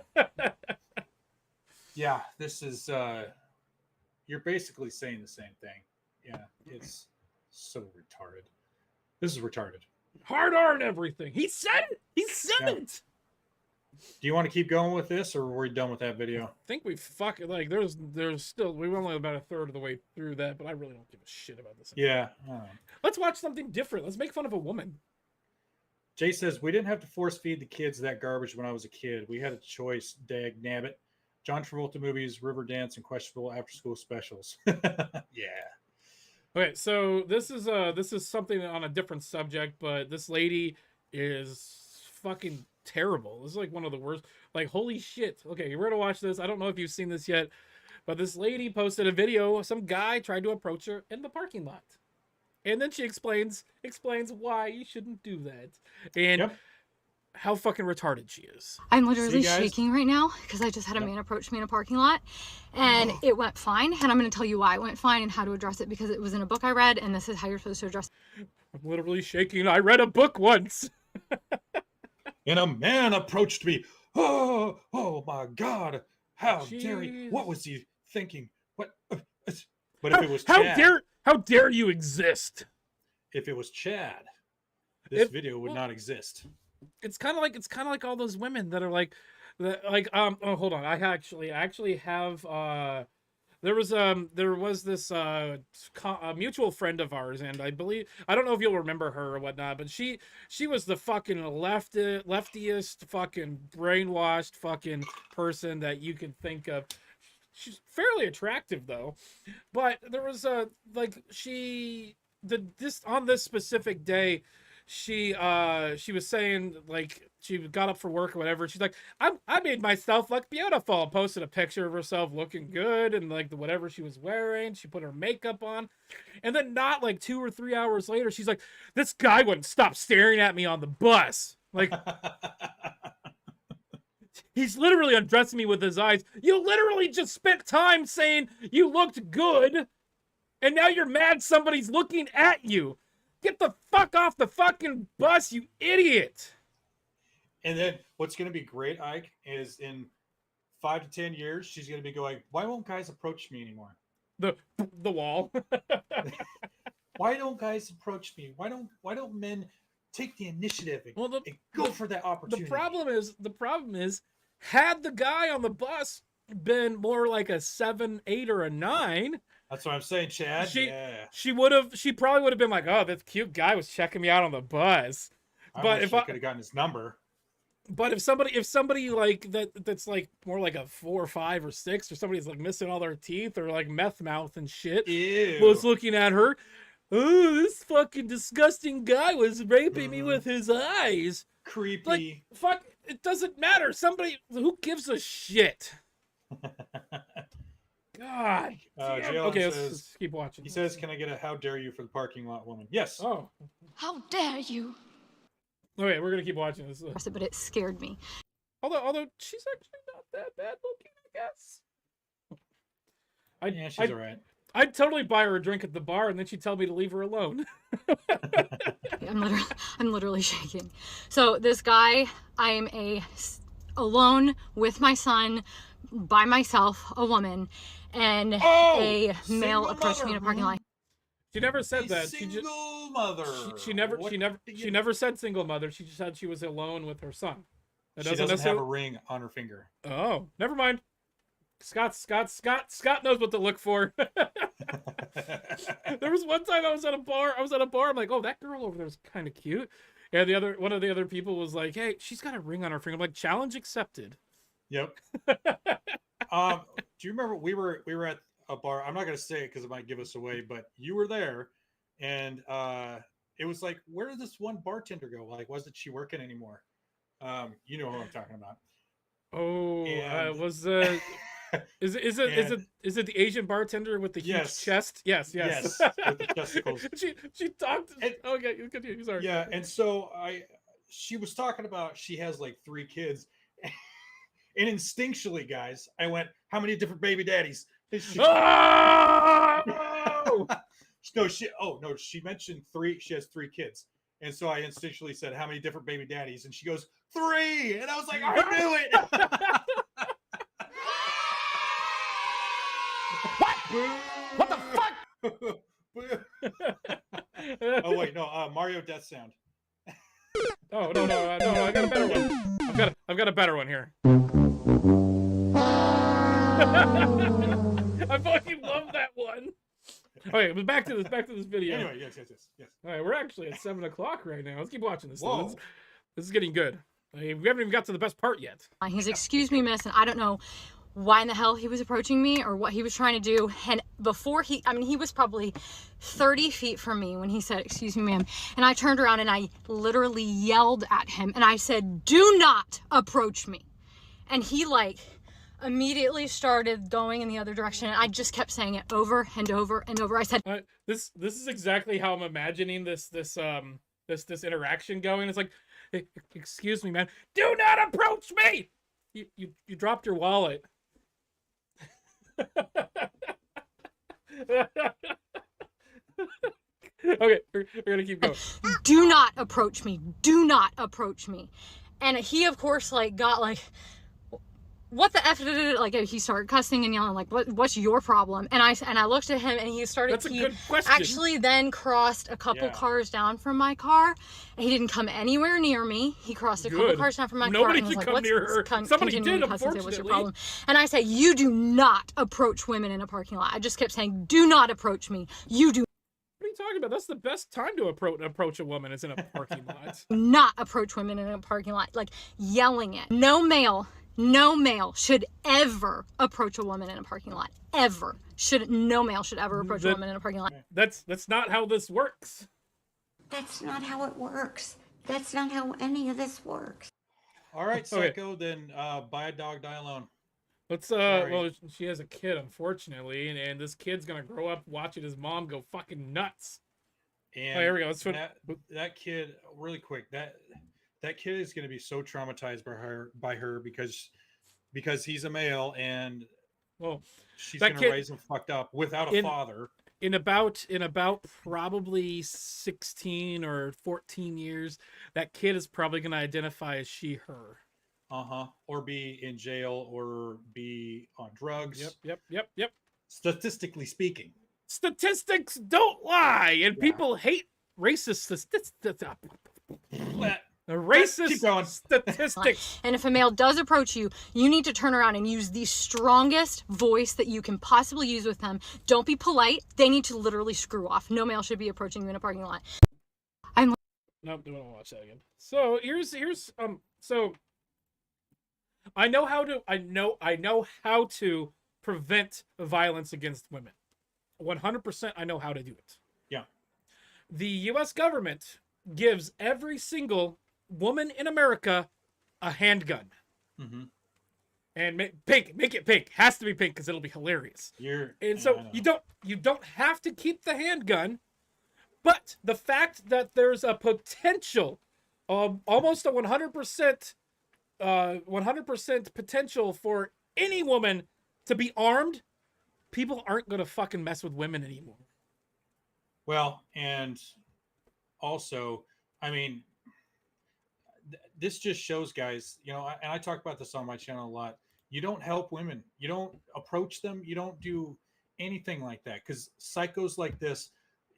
Yeah, this is you're basically saying the same thing. Yeah, it's so retarded. This is retarded.
Hard R and everything. He said it. He said it.
Do you want to keep going with this, or were we done with that video?
I think we there's still, we're only about a third of the way through that, but I really don't give a shit about this anymore.
Yeah.
Let's watch something different. Let's make fun of a woman.
Jay says, we didn't have to force feed the kids that garbage when I was a kid. We had a choice, dag nabbit. John Travolta movies, river dance, and questionable after school specials. Yeah.
Okay, so this is something on a different subject, but this lady is fucking terrible. This is like one of the worst. Like, holy shit. Okay, you're gonna watch this. I don't know if you've seen this yet, but this lady posted a video. Some guy tried to approach her in the parking lot, and then she explains why you shouldn't do that, and how fucking retarded she is.
I'm literally shaking right now because I just had a man approach me in a parking lot, and it went fine. And I'm going to tell you why it went fine and how to address it, because it was in a book I read, and this is how you're supposed to address it.
I'm literally shaking. I read a book once.
And a man approached me. Oh my God. How dare he? What was he thinking? What? But if it was Chad.
How dare you exist?
If it was Chad, this video would not exist.
It's kind of like all those women that are like oh, hold on. I actually have there was this a mutual friend of ours, and I don't know if you'll remember her or whatnot, but she was the fucking leftiest fucking brainwashed fucking person that you can think of. She's fairly attractive though, but there was on this specific day, she was saying, like, she got up for work or whatever. She's like, I made myself look beautiful. Posted a picture of herself looking good and like whatever she was wearing. She put her makeup on, and then not like 2 or 3 hours later, she's like, this guy wouldn't stop staring at me on the bus. Like, he's literally undressing me with his eyes. You literally just spent time saying you looked good, and now you're mad somebody's looking at you. Get the fuck off the fucking bus, you idiot.
And then what's going to be great, Ike, is in 5 to 10 years, she's going to be going, why won't guys approach me anymore?
The wall.
Why don't guys approach me? Why don't men take the initiative and go for that opportunity?
The problem is, had the guy on the bus been more like a 7, 8, or a 9,
that's what I'm saying, Chad.
She probably would have been like, oh, this cute guy was checking me out on the bus.
But if I could have gotten his number.
But if somebody like that's like more like a 4 or 5 or 6, or somebody's like missing all their teeth or like meth mouth and shit, was looking at her, oh, this fucking disgusting guy was raping me with his eyes.
Creepy.
Like, fuck, it doesn't matter. Who gives a shit? God. Okay, let's keep watching.
He says, can I get a how dare you for the parking lot woman? Yes.
Oh.
How dare you?
Okay, we're going to keep watching this.
But it scared me.
Although she's actually not that bad looking, I guess.
She's all right.
I'd totally buy her a drink at the bar, and then she'd tell me to leave her alone.
I'm literally shaking. So this guy, I am alone with my son, by myself, a woman, and a male approached me in a parking lot.
She never said that.
Single mother.
She never said single mother. She just said she was alone with her son. That
She doesn't have a ring on her finger.
Oh, never mind. Scott knows what to look for. There was one time I was at a bar. I'm like, oh, that girl over there is kind of cute. And one of the other people was like, hey, she's got a ring on her finger. I'm like, challenge accepted.
Yep. Do you remember we were at a bar? I'm not going to say it because it might give us away, but you were there, and it was like, where did this one bartender go? Like, wasn't she working anymore? You know who I'm talking about.
Oh, was is it the Asian bartender with the huge chest? Yes.
With the testicles.
she talked. Okay, you continue. Sorry.
Yeah, and so she was talking about she has like 3 kids, and instinctually, guys, I went, "How many different baby daddies?" She mentioned 3. She has 3 kids, and so I instinctually said, "How many different baby daddies?" And she goes, 3, and I was like, "I knew it."
What the fuck?
Oh wait, no, Mario Death Sound.
Oh no, I got a better one. I've got a better one here. I fucking love that one. Okay, but back to this video.
Anyway, yes.
All right, we're actually at 7 o'clock right now. Let's keep watching this.
Whoa.
This is getting good. I mean, we haven't even got to the best part yet.
He's, excuse me, miss, and I don't know why in the hell he was approaching me or what he was trying to do. And before he was probably 30 feet from me when he said, excuse me, ma'am. And I turned around and I literally yelled at him and I said, do not approach me. And he like immediately started going in the other direction. And I just kept saying it over and over and over. I said,
this is exactly how I'm imagining this interaction going. It's like, hey, excuse me, man. Do not approach me. You dropped your wallet. Okay, we're gonna keep going.
Do not approach me. Do not approach me. And he, of course, like got like, what the F? Like he started cussing and yelling, like, what's your problem? And I looked at him and he started.
That's a good question.
Actually, then crossed a couple cars down from my car. And he didn't come anywhere near me. He crossed a couple cars down from my car.
Nobody
and was
should
like,
come near her. Somebody did, unfortunately.
What's your problem? And I said, you do not approach women in a parking lot. I just kept saying, do not approach me. You do.
What are you talking about? That's the best time to approach a woman is in a parking lot.
Not approach women in a parking lot, like yelling it. No male should ever approach a woman in a parking lot. Ever. No male should ever approach a woman in a parking lot.
That's not how this works.
That's not how it works. That's not how any of this works.
All right, Psycho, then buy a dog, die alone.
Let's well, she has a kid, unfortunately, and this kid's gonna grow up watching his mom go fucking nuts.
And
here we go. Let's
that kid, really quick, that kid is gonna be so traumatized by her because he's a male, and she's gonna raise him fucked up without a father.
In about probably 16 or 14 years, that kid is probably gonna identify as she, her.
Or be in jail or be on drugs.
Yep.
Statistically speaking.
Statistics don't lie, and people hate racist statistics. Racist statistics.
And if a male does approach you, you need to turn around and use the strongest voice that you can possibly use with them. Don't be polite. They need to literally screw off. No male should be approaching you in a parking lot.
Nope, don't want to watch that again. So here's so I know how to prevent violence against women. 100% I know how to do it.
Yeah.
The US government gives every single woman in America a handgun.
Mm-hmm.
And make it pink. Has to be pink because it'll be hilarious. You don't have to keep the handgun, but the fact that there's a potential, almost a 100% potential for any woman to be armed, people aren't gonna fucking mess with women anymore.
Well, and also, I mean, this just shows, guys, and I talk about this on my channel a lot. You don't help women. You don't approach them. You don't do anything like that, because psychos like this,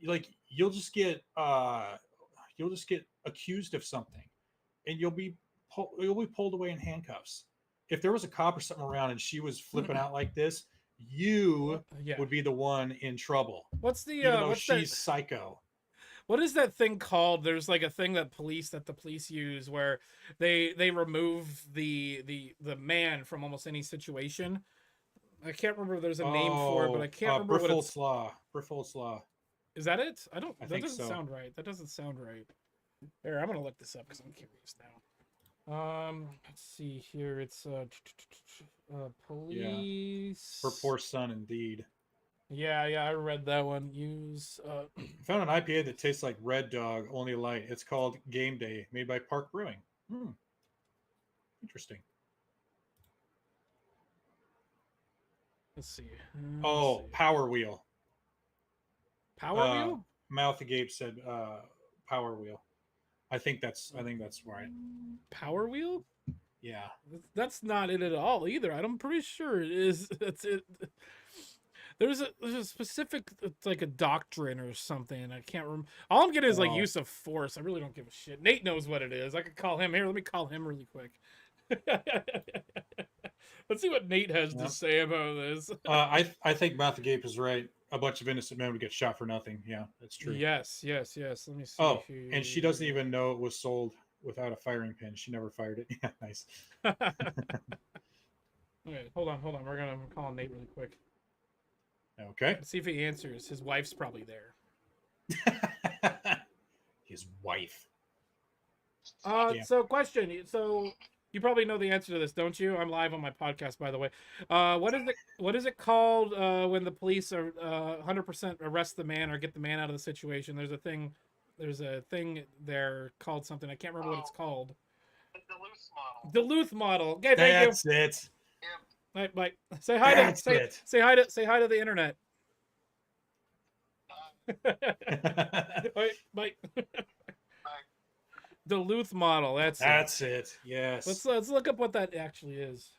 like you'll just get accused of something, and you'll be pulled away in handcuffs. If there was a cop or something around and she was flipping out like this, you would be the one in trouble.
What's the
even though
what's
she's
that,
psycho?
What is that thing called? There's like a thing that the police use where they remove the man from almost any situation. I can't remember if there's a name for it, but I can't remember what it's.
Briffold's law.
Is that it? I don't.
I
That
think
doesn't
so.
sound right. That doesn't sound right. Here, I'm gonna look this up because I'm curious now. Let's see here. It's police.
Her poor son, indeed.
Yeah, I read that one. Use.
I found an IPA that tastes like Red Dog, only light. It's called Game Day, made by Park Brewing. Interesting.
Let's see.
Power Wheel.
Power Wheel?
Mouth Agape said Power Wheel. I think that's right.
Power Wheel?
Yeah.
That's not it at all either. I'm pretty sure it is. That's it. There's a specific, it's like a doctrine or something. I can't remember. All I'm getting is like use of force. I really don't give a shit. Nate knows what it is. I could call him here. Let me call him really quick. Let's see what Nate has to say about this.
I think Mouth Agape is right. A bunch of innocent men would get shot for nothing. Yeah, that's true.
Yes. Let me see.
Oh, and she doesn't even know it was sold without a firing pin. She never fired it. Yeah, nice.
Okay, hold on. We're gonna call Nate really quick.
Okay.
Let's see if he answers. His wife's probably there.
His wife.
So question. So you probably know the answer to this, don't you? I'm live on my podcast, by the way. What is it called when the police are 100% arrest the man or get the man out of the situation? There's a thing there called something. I can't remember what it's called. The Duluth model. Okay, thank you.
That's it.
Mike, say hi to say hi to the internet. Mike. Duluth model. That's
it. Yes.
Let's look up what that actually is.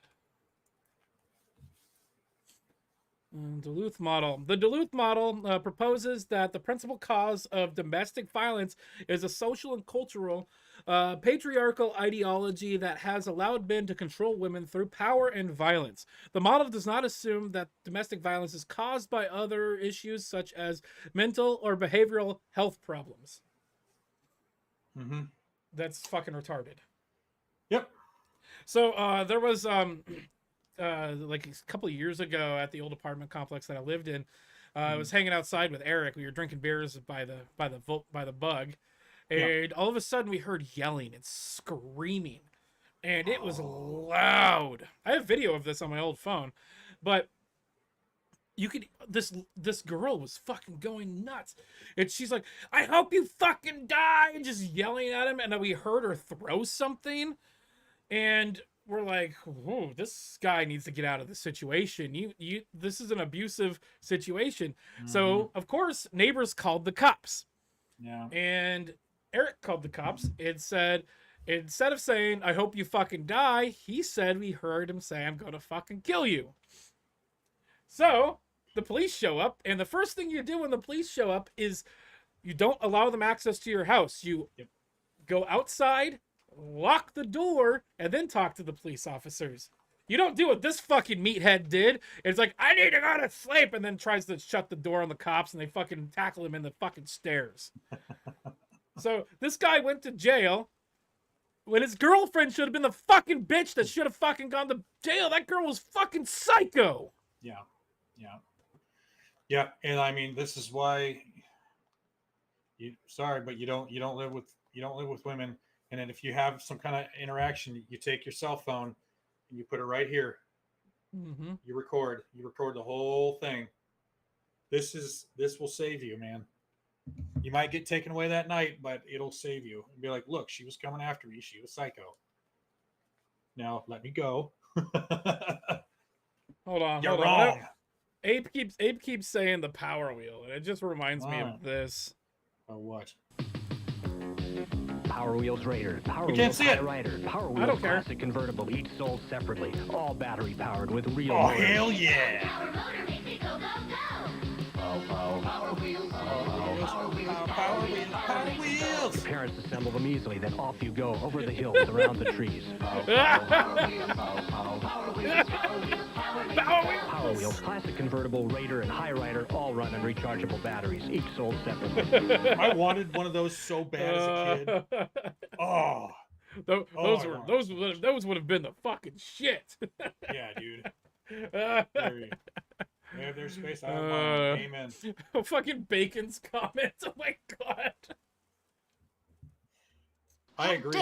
Duluth model. The Duluth model proposes that the principal cause of domestic violence is a social and cultural patriarchal ideology that has allowed men to control women through power and violence. The model does not assume that domestic violence is caused by other issues such as mental or behavioral health problems.
Mm-hmm.
That's fucking retarded.
Yep.
So there was like a couple of years ago at the old apartment complex that I lived in. I was hanging outside with Eric. We were drinking beers by the bug, and all of a sudden we heard yelling and screaming, and it was loud. I have video of this on my old phone, but you could this girl was fucking going nuts, and she's like, "I hope you fucking die," and just yelling at him. And then we heard her throw something, and we're like, "Whoa, this guy needs to get out of the situation. This is an abusive situation." So of course, neighbors called the cops.
Yeah.
And Eric called the cops and said, instead of saying, "I hope you fucking die," he said we heard him say, "I'm gonna fucking kill you." So the police show up, and the first thing you do when the police show up is you don't allow them access to your house. You go outside, lock the door, and then talk to the police officers. You don't do what this fucking meathead did. It's like, "I need to go to sleep," and then tries to shut the door on the cops, and they fucking tackle him in the fucking stairs. So this guy went to jail when his girlfriend should have been the fucking bitch that should have fucking gone to jail. That girl was fucking psycho.
Yeah, and I mean, this is why you don't live with women. And then if you have some kind of interaction, you take your cell phone and you put it right here.
Mm-hmm.
You record the whole thing. This will save you, man. You might get taken away that night, but it'll save you. And be like, "Look, she was coming after me. She was psycho. Now let me go."
Hold on.
You're wrong.
Abe keeps saying the Power Wheel, and it just reminds me of this.
Oh, what?
Power Wheels Raider, Power
We
Wheels
can't see it.
High Rider, Power
I
Wheels
don't care.
Classic Convertible, each sold separately, all battery powered with real
Oh,
motors.
hell yeah!
Power wheels. Your parents assemble them easily, then off you go over the hills, around the trees. Power Wheels, classic convertible, Raider, and High Rider all run on rechargeable batteries, each sold separately.
I wanted one of those so bad as a kid. Oh.
Those would have been the fucking shit.
Yeah, dude. They have their space. I have mine. Amen.
Fucking Bacon's comment. Oh my god.
I agree.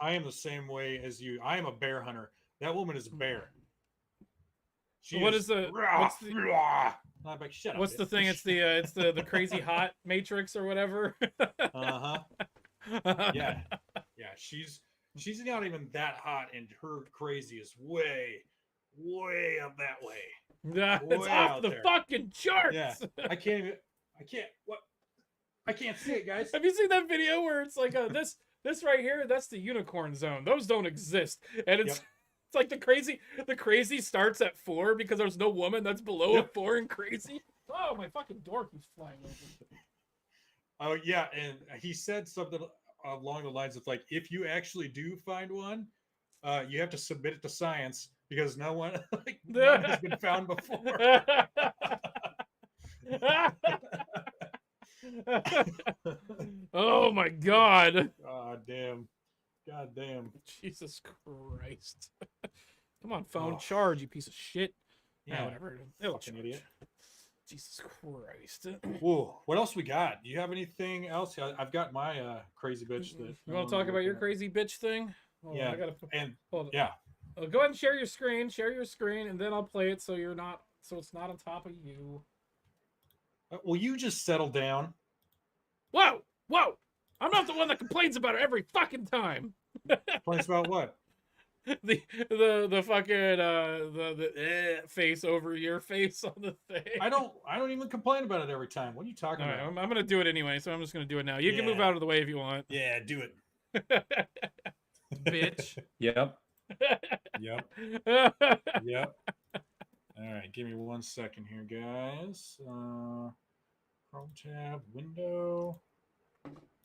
I am the same way as you. I am a bear hunter. That woman is a bear.
What's the
I'm like, shut up.
What's the thing? It's the crazy hot matrix or whatever.
Uh-huh. Yeah. Yeah, she's not even that hot, and her crazy is way up that way.
It's off the fucking charts.
Yeah. I can't see it, guys.
Have you seen that video where it's like this right here, that's the unicorn zone. Those don't exist. And it's it's like the crazy starts at 4 because there's no woman that's below a 4 in crazy. Oh, my fucking door keeps flying open.
Oh yeah, and he said something along the lines of like, if you actually do find one, you have to submit it to science because none has been found before.
Oh my god.
God damn.
Jesus Christ. Come on, phone, charge, you piece of shit. Yeah, whatever.
Fucking idiot.
Jesus Christ.
Whoa, what else we got? Do you have anything else? I've got my crazy bitch. That
you want to talk about your crazy bitch thing?
Hold on, yeah.
Go ahead and share your screen, and then I'll play it so it's not on top of you.
Will you just settle down?
Whoa! I'm not the one that complains about it every fucking time.
Complains about what?
The fucking the face over your face on the thing.
I don't even complain about it every time. What are you talking about?
I'm gonna do it anyway, so I'm just gonna do it now. You can move out of the way if you want.
Yeah, do it.
Bitch.
Yep. All right, give me 1 second here, guys. Chrome tab, window.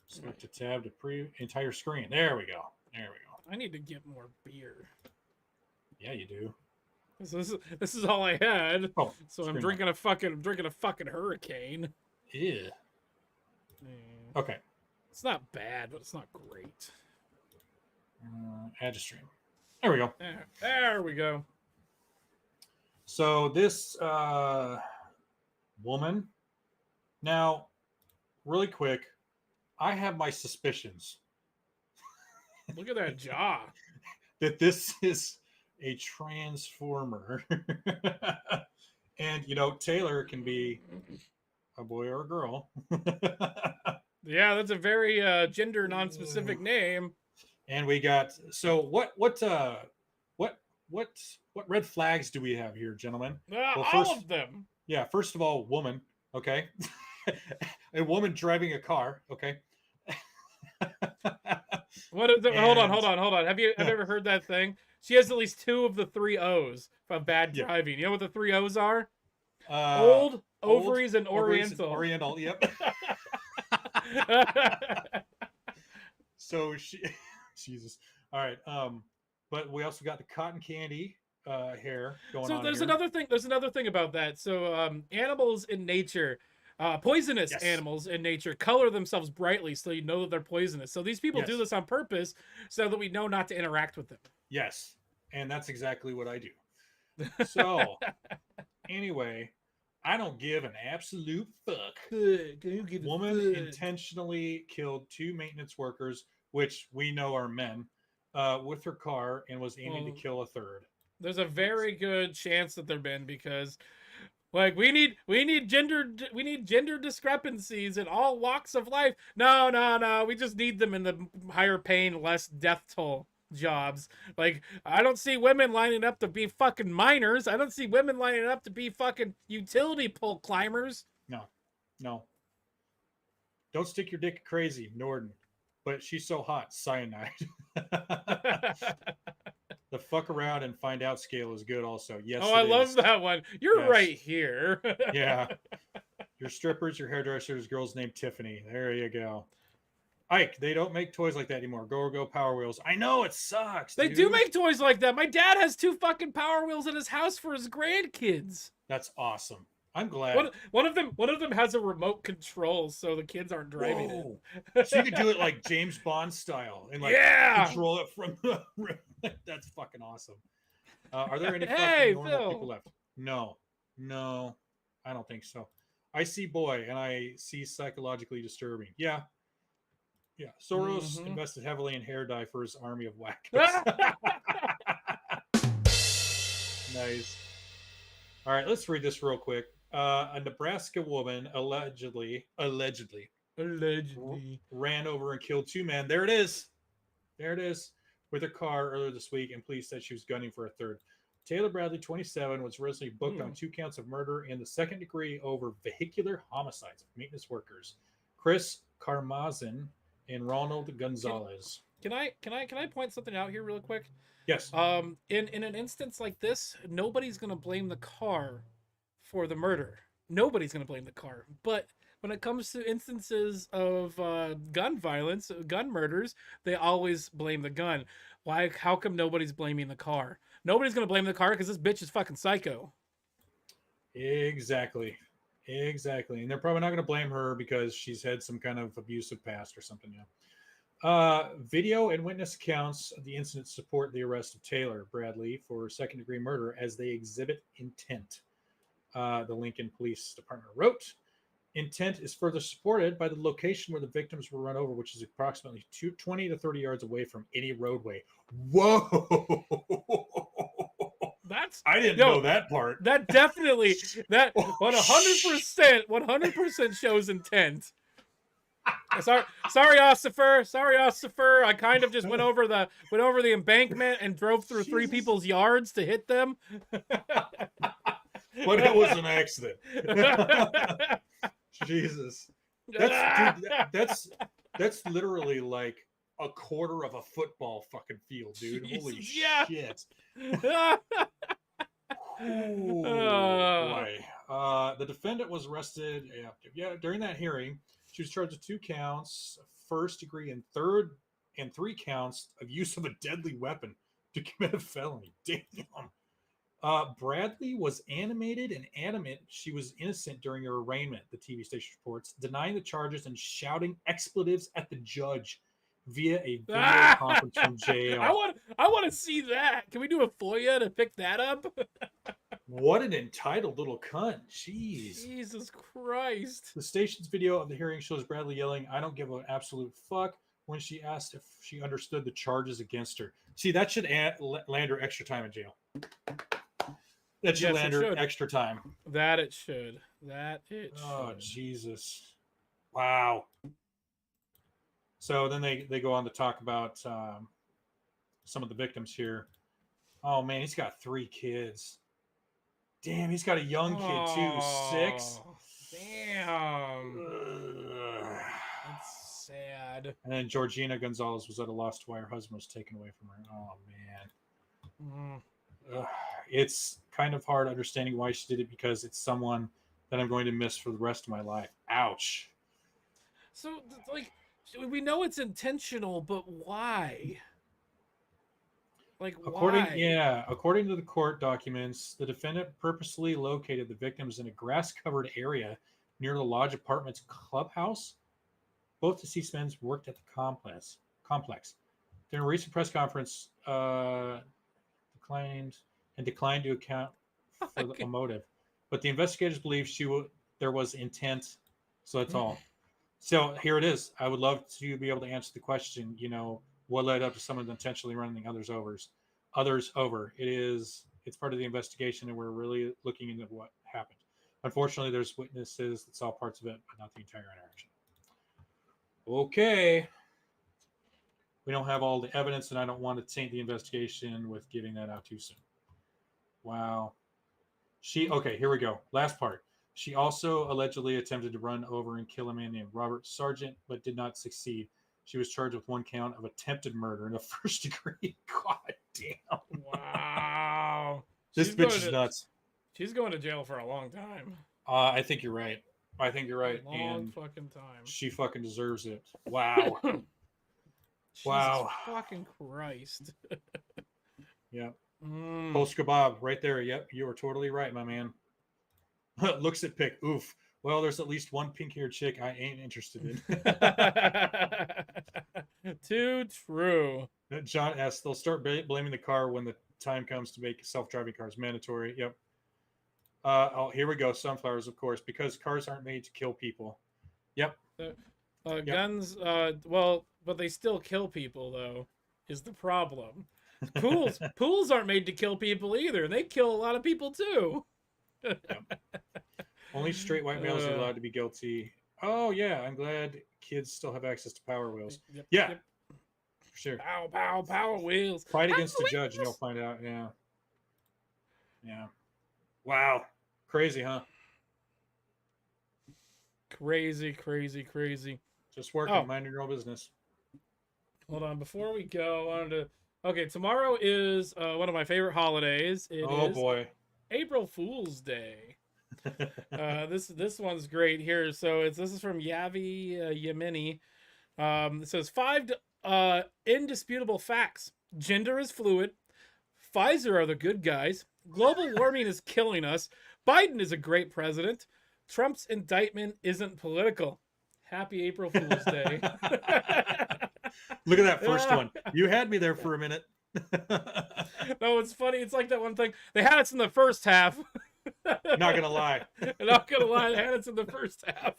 Select a tab to entire screen. There we go.
I need to get more beer.
Yeah, you do.
This is all I had.
Oh,
so I'm drinking a fucking hurricane.
Yeah. Okay.
It's not bad, but it's not great.
Add to stream. There we go.
There we go.
So this woman. Now, really quick, I have my suspicions.
Look at that jaw.
That this is a transformer. And, Taylor can be a boy or a girl.
Yeah, that's a very gender non-specific name.
And we got, so what red flags do we have here, gentlemen?
All of them.
Yeah, first of all, woman, okay? A woman driving a car, okay?
What is it? Hold on. Have you ever heard that thing? She has at least 2 of the 3 O's of bad driving. You know what the 3 O's are? Old, ovaries, and Oriental.
Oriental, yep. So Jesus. All right. But we also got the cotton candy hair going on.
So there's
here.
another thing about that. So animals in nature, poisonous animals in nature, color themselves brightly so you know that they're poisonous. So these people do this on purpose so that we know not to interact with them.
Yes, and that's exactly what I do. So anyway, I don't give an absolute fuck. Woman intentionally killed 2 maintenance workers, which we know are men, with her car and was aiming to kill a third.
There's a very good chance that they're men because, like, we need gender discrepancies in all walks of life. No. We just need them in the higher paying, less death toll jobs. Like, I don't see women lining up to be fucking miners. I don't see women lining up to be fucking utility pole climbers.
No. Don't stick your dick crazy, Norden. But she's so hot, cyanide. The fuck around and find out scale is good also. Yes.
Oh, I love that one. You're right here.
Yeah. Your strippers, your hairdressers, girls named Tiffany. There you go. Ike, they don't make toys like that anymore. Go Power Wheels. I know, it sucks,
They
dude.
do make toys like that. My dad has 2 fucking Power Wheels in his house for his grandkids.
That's awesome. I'm glad.
One of them has a remote control, so the kids aren't driving it.
So you could do it like James Bond style and like control it from the That's fucking awesome. Are there any fucking normal
Phil.
people left? No, I don't think so. I see boy and I see psychologically disturbing. Yeah. Soros invested heavily in hair dye for his army of wackos. Nice. All right, let's read this real quick. A Nebraska woman allegedly ran over and killed 2 men. There it is, with her car earlier this week, and police said she was gunning for a third. Taylor Bradley, 27, was recently booked on 2 counts of murder in the 2nd degree over vehicular homicides of maintenance workers. Chris Karmazin and Ronald Gonzalez.
Can I point something out here real quick?
Yes.
In an instance like this, nobody's gonna blame the car for the murder. Nobody's gonna blame the car. But when it comes to instances of gun violence, gun murders, they always blame the gun. Why? How come nobody's blaming the car? Nobody's gonna blame the car because this bitch is fucking psycho.
Exactly. And they're probably not going to blame her because she's had some kind of abusive past or something. Video and witness accounts of the incident support the arrest of Taylor Bradley for 2nd degree murder as they exhibit intent. The Lincoln Police Department wrote, intent is further supported by the location where the victims were run over, which is approximately 20 to 30 yards away from any roadway. Whoa! I didn't know that part.
That definitely, that 100% shows intent. Sorry, Ossifer. I kind of just went over the embankment and drove through 3 people's yards to hit them.
But it was an accident. Jesus, that's literally like a quarter of a football fucking field, dude. Holy shit. Oh, boy. The defendant was arrested. During that hearing, she was charged with 2 counts, 1st degree and 3rd, and 3 counts of use of a deadly weapon to commit a felony. Damn. Bradley was animated and adamant she was innocent during her arraignment, the TV station reports, denying the charges and shouting expletives at the judge via a video conference from jail.
I want to see that. Can we do a FOIA to pick that up?
What an entitled little cunt. Jeez.
Jesus Christ.
The station's video of the hearing shows Bradley yelling, "I don't give an absolute fuck," when she asked if she understood the charges against her. See, that should land her extra time in jail. That should land her extra time.
That it should.
Oh, Jesus. Wow. So then they go on to talk about some of the victims here. Oh, man, he's got 3 kids. Damn, he's got a young kid, too. 6.
Damn. That's sad.
And then Georgina Gonzalez was at a loss to why her husband was taken away from her. Oh, man. It's kind of hard understanding why she did it because it's someone that I'm going to miss for the rest of my life. Ouch.
So, like, we know it's intentional, but why? Like, why?
According to the court documents, the defendant purposely located the victims in a grass-covered area near the Lodge Apartments clubhouse. Both deceased men worked at the complex. During a recent press conference, declined to account for the motive, but the investigators believe there was intent. So that's all. So here it is. I would love to be able to answer the question. What led up to someone intentionally running others over? It's part of the investigation, and we're really looking into what happened. Unfortunately, there's witnesses that saw parts of it, but not the entire interaction. Okay. We don't have all the evidence, and I don't want to taint the investigation with giving that out too soon. Wow. Okay, here we go. Last part. She also allegedly attempted to run over and kill a man named Robert Sargent, but did not succeed. She was charged with 1 count of attempted murder in the 1st degree. God damn.
Wow.
This bitch is nuts.
She's going to jail for a long time.
I think you're right. I think you're right.
Long
And
fucking time.
she fucking deserves it. Wow. Wow.
Jesus fucking Christ.
Yeah.
Mm.
Post kebab right there. Yep, you are totally right, my man. Looks at pic. Oof. Well, there's at least one pink-haired chick I ain't interested in.
Too true.
John S. They'll start blaming the car when the time comes to make self-driving cars mandatory. Yep. Oh, here we go. Sunflowers, of course, because cars aren't made to kill people. Yep.
Yep. Guns, well, but they still kill people, though, is the problem. Pools aren't made to kill people either. They kill a lot of people, too.
Only straight white males are allowed to be guilty. Oh, yeah. I'm glad kids still have access to Power Wheels.
Yep,
yeah.
yep.
For sure.
Pow, pow, Power Wheels.
Fight against the judge and you'll find out. Yeah. Yeah. Wow. Crazy, huh?
Crazy, crazy, crazy.
Just working, minding your own business.
Hold on. Before we go, I wanted to... Okay, tomorrow is one of my favorite holidays. It is
boy.
April Fool's Day. This one's great here. So this is from Yavi Yemeni. It says 5 indisputable facts. Gender is fluid. Pfizer are the good guys. Global warming is killing us. Biden is a great president. Trump's indictment isn't political. Happy April Fool's Day.
Look at that first one. You had me there for a minute.
No, it's funny. It's like that one thing. They had us in the first half.
Not gonna lie.
Not gonna lie. They had us in the first half.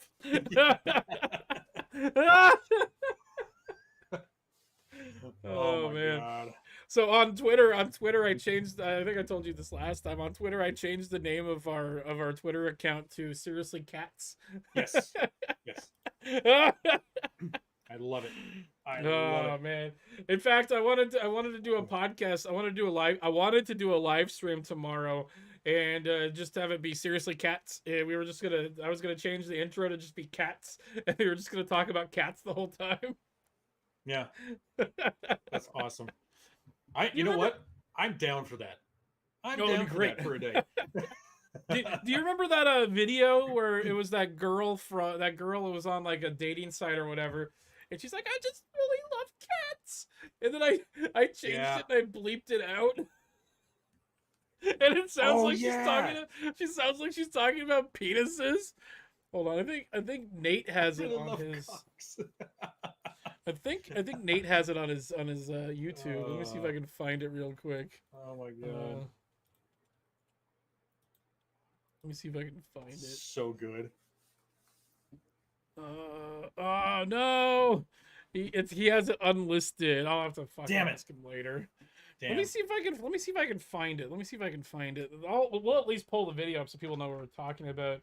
Oh man.
God.
So on Twitter, I changed. I think I told you this last time. On Twitter, I changed the name of our Twitter account to Seriously Cats.
Yes. Yes. I love it. I love it.
Man! In fact, I wanted to do a podcast. I wanted to do a live stream tomorrow, and just have it be Seriously Cats. And I was gonna change the intro to just be cats, and we were just gonna talk about cats the whole time.
Yeah, that's awesome. You know what? I'm down for that. I'm down for that for a day.
do you remember that video where it was that girl who was on like a dating site or whatever, and she's like, I just really love cats, and then I changed it and I bleeped it out, and it sounds like she sounds like she's talking about penises. Hold on, I think Nate has it on his. I think Nate has it on his YouTube. Let me see if I can find it real quick.
Oh my god.
Let me see if I can find it.
So good.
Oh no, he has it unlisted. I'll have to fucking ask him later.
Damn.
Let me see if I can find it. We'll at least pull the video up so people know what we're talking about.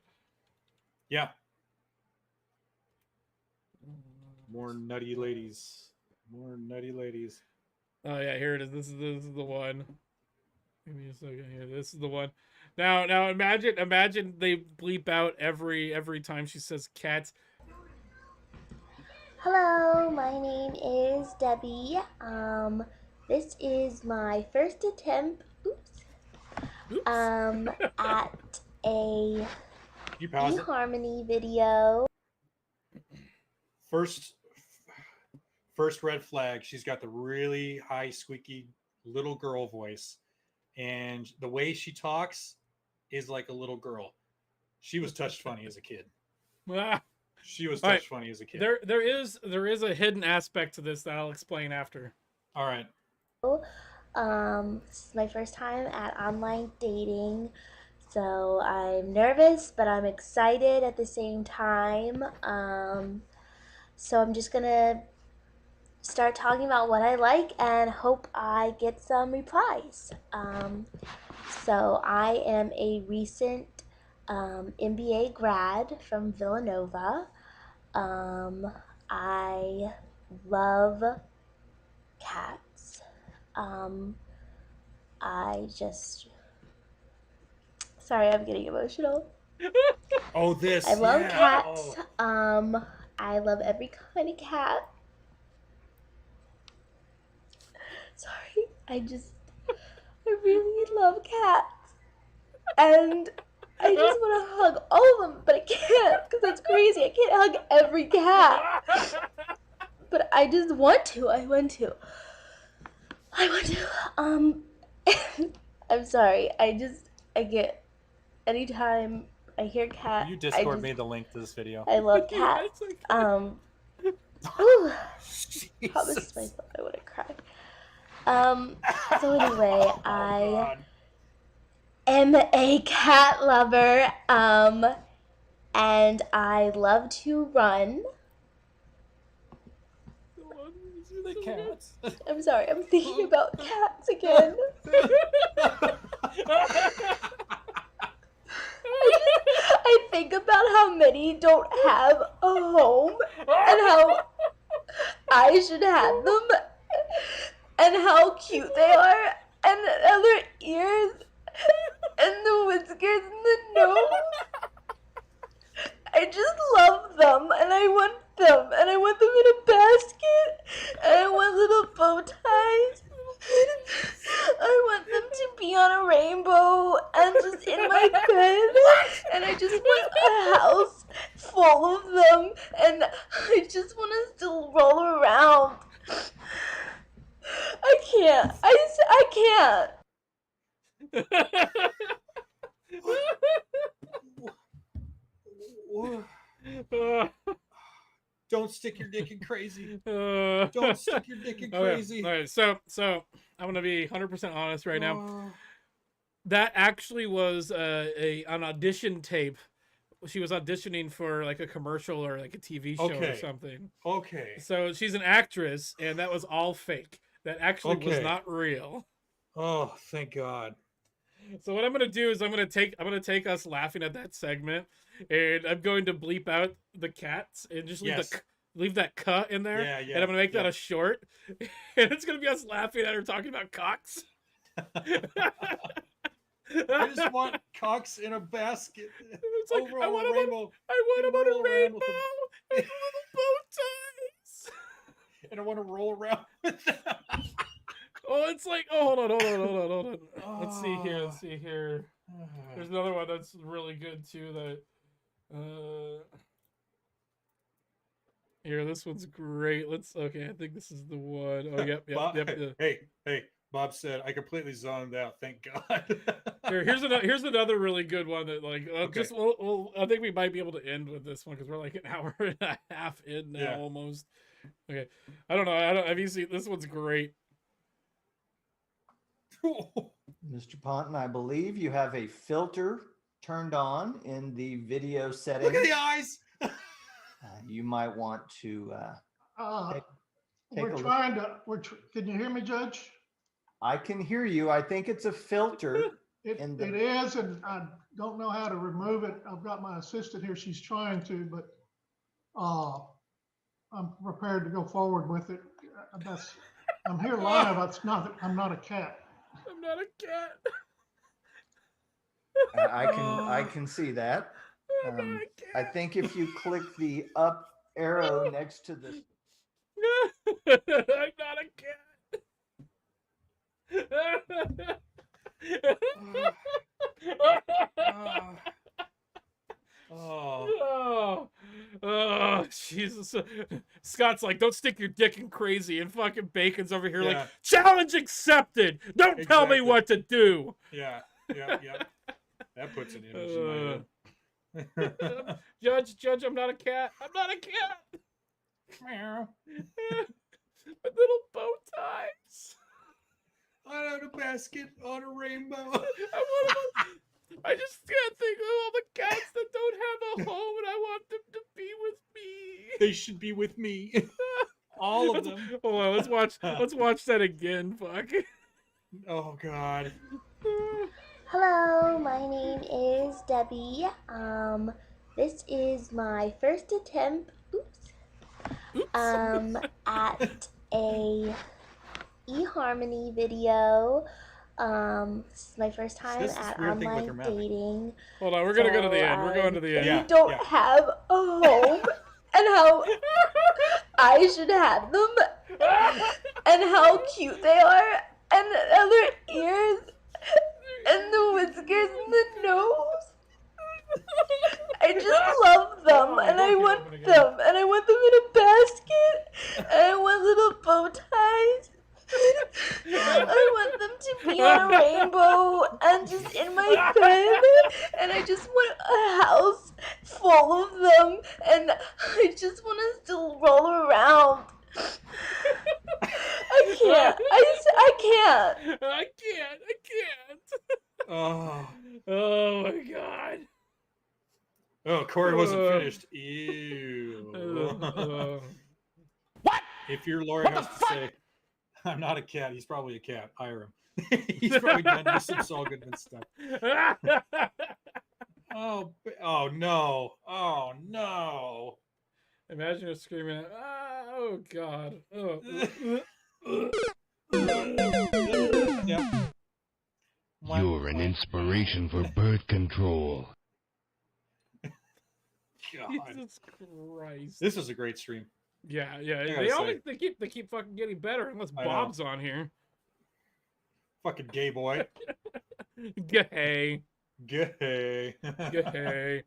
Yeah. More nutty ladies. More nutty ladies.
Oh yeah, here it is. This is the one. Give me a second here. This is the one. Now imagine they bleep out every time she says cats.
Hello, my name is Debbie. This is my first attempt at a eHarmony video.
First red flag, she's got the really high squeaky little girl voice, and the way she talks is like a little girl. She was touched funny as a kid. She was touched funny as a kid.
There is a hidden aspect to this that I'll explain after.
All right.
This is my first time at online dating, so I'm nervous, but I'm excited at the same time. So I'm just gonna start talking about what I like and hope I get some replies. So I am a recent MBA grad from Villanova. I love cats. Sorry, I'm getting emotional.
Oh, this.
I love cats. I love every kind of cat. Sorry, I really love cats. And I just want to hug all of them, but I can't because that's crazy. I can't hug every cat. But I just want to. I want to. I'm sorry. I get, anytime I hear cat,
You Discord made the link to this video.
I love cats. Whew. Oh, this is my fault. I want to cry. So anyway, I am a cat lover, and I love to run.
The cats.
I'm sorry, I'm thinking about cats again. I think about how many don't have a home and how I should have them and how cute they are and their ears and the whiskers and the nose. I just love them and I want them and I want them in a basket and I want little bow ties. I want them to be on a rainbow and just in my bed, and I just want a house full of them, and I just want to still roll around. I can't. I can't.
Don't stick your dick in crazy. Don't stick your dick in crazy.
All right, so I'm gonna be 100% honest right now. That actually was an audition tape. She was auditioning for like a commercial or like a TV show or something.
Okay.
So she's an actress, and that was all fake. That actually was not real.
Oh, thank God.
So what I'm gonna do is I'm gonna take us laughing at that segment, and I'm going to bleep out the cats and just leave that cut in there.
Yeah.
And I'm gonna make that a short, and it's gonna be us laughing at her talking about cocks.
I just want cocks in a basket.
It's like,
over
I
on
want
a
them
rainbow.
I want them on a
roll around
rainbow
with them.
and little bow ties.
And I want to roll around with them.
Oh, it's like, hold on. Let's see here. There's another one that's really good too. Here, this one's great. Okay, I think this is the one. Oh, yep.
Hey, Bob said I completely zoned out. Thank God.
Here's another really good one that I think we might be able to end with this one because we're like an hour and a half in now almost. Okay, I don't know. Have you seen this one's great?
Mr. Ponton, I believe you have a filter turned on in the video settings.
Look at the eyes.
You might want to take
we're trying to. Can you hear me, Judge?
I can hear you. I think it's a filter.
It is, and I don't know how to remove it. I've got my assistant here. She's trying to, but I'm prepared to go forward with it. I'm here live. I'm not a cat.
I'm not a cat.
I can see that. I think if you click the up arrow next to the
I'm not a cat. Oh, Jesus. Scott's like, don't stick your dick in crazy, and fucking Bacon's over here like, challenge accepted. Don't tell me what to do.
Yeah. That puts an image in my head.
Judge, I'm not a cat. I'm not a cat. Meow. With little bow ties.
On a basket on a rainbow.
I just can't think of all the cats that don't have a home, and I want them to be with me.
They should be with me. All of them.
Hold on, let's watch that again. Fuck.
Oh God.
Hello, my name is Debbie. This is my first attempt. At a eHarmony video. This is my first time at online dating.
Hold on, we're gonna go to the end. We're going to the end.
You don't have a home, and how I should have them, and how cute they are, and their ears, and the whiskers, and the nose. to be on a rainbow and just in my bed, and I just want a house full of them, and I just want to still roll around. I can't. I can't.
I can't.
Oh.
Oh my god.
Oh, Corey wasn't finished. Ew.
What?
If your lawyer has to say, I'm not a cat, he's probably a cat. Hire him. He's probably done you some Saul Goodman stuff. Oh no. Oh no.
Imagine her screaming, oh god. Oh.
Yep.
You're an inspiration for birth control.
God.
Jesus Christ.
This was a great stream.
Yeah. They keep fucking getting better unless
I know.
Bob's on here.
Fucking gay boy.
Gay.
Gay.
Gay.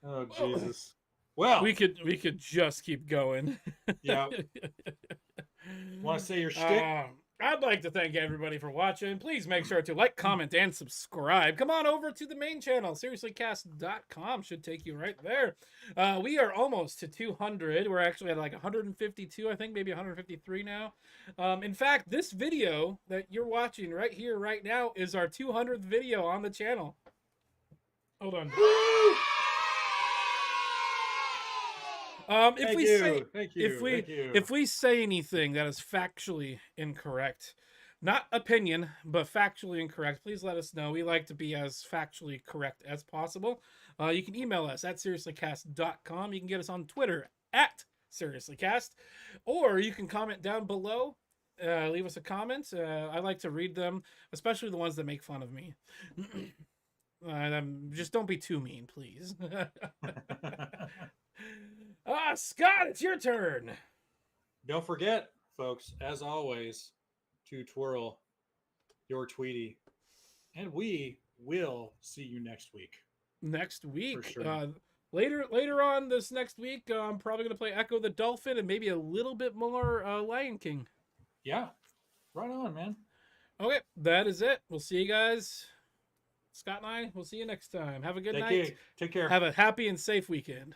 Oh Jesus. Well,
we could just keep going.
Yeah. Want to say your shtick?
I'd like to thank everybody for watching. Please make sure to like, comment, and subscribe. Come on over to the main channel. SeriouslyCast.com should take you right there. We are almost to 200. We're actually at like 152, I think, maybe 153 now. In fact, this video that you're watching right here, right now, is our 200th video on the channel. Hold on. If we say anything that is factually incorrect, not opinion, but factually incorrect, please let us know. We like to be as factually correct as possible. You can email us at seriouslycast.com. You can get us on Twitter at seriouslycast, or you can comment down below. Leave us a comment. I like to read them, especially the ones that make fun of me. Just don't be too mean, please. Scott, it's your turn.
Don't forget, folks, as always, to twirl your Tweety. And we will see you next week.
Next week.
For sure.
Later on this next week, I'm probably going to play Echo the Dolphin and maybe a little bit more Lion King.
Yeah. Right on, man.
Okay, that is it. We'll see you guys. Scott and I, we'll see you next time. Have a good night.
Take care.
Have a happy and safe weekend.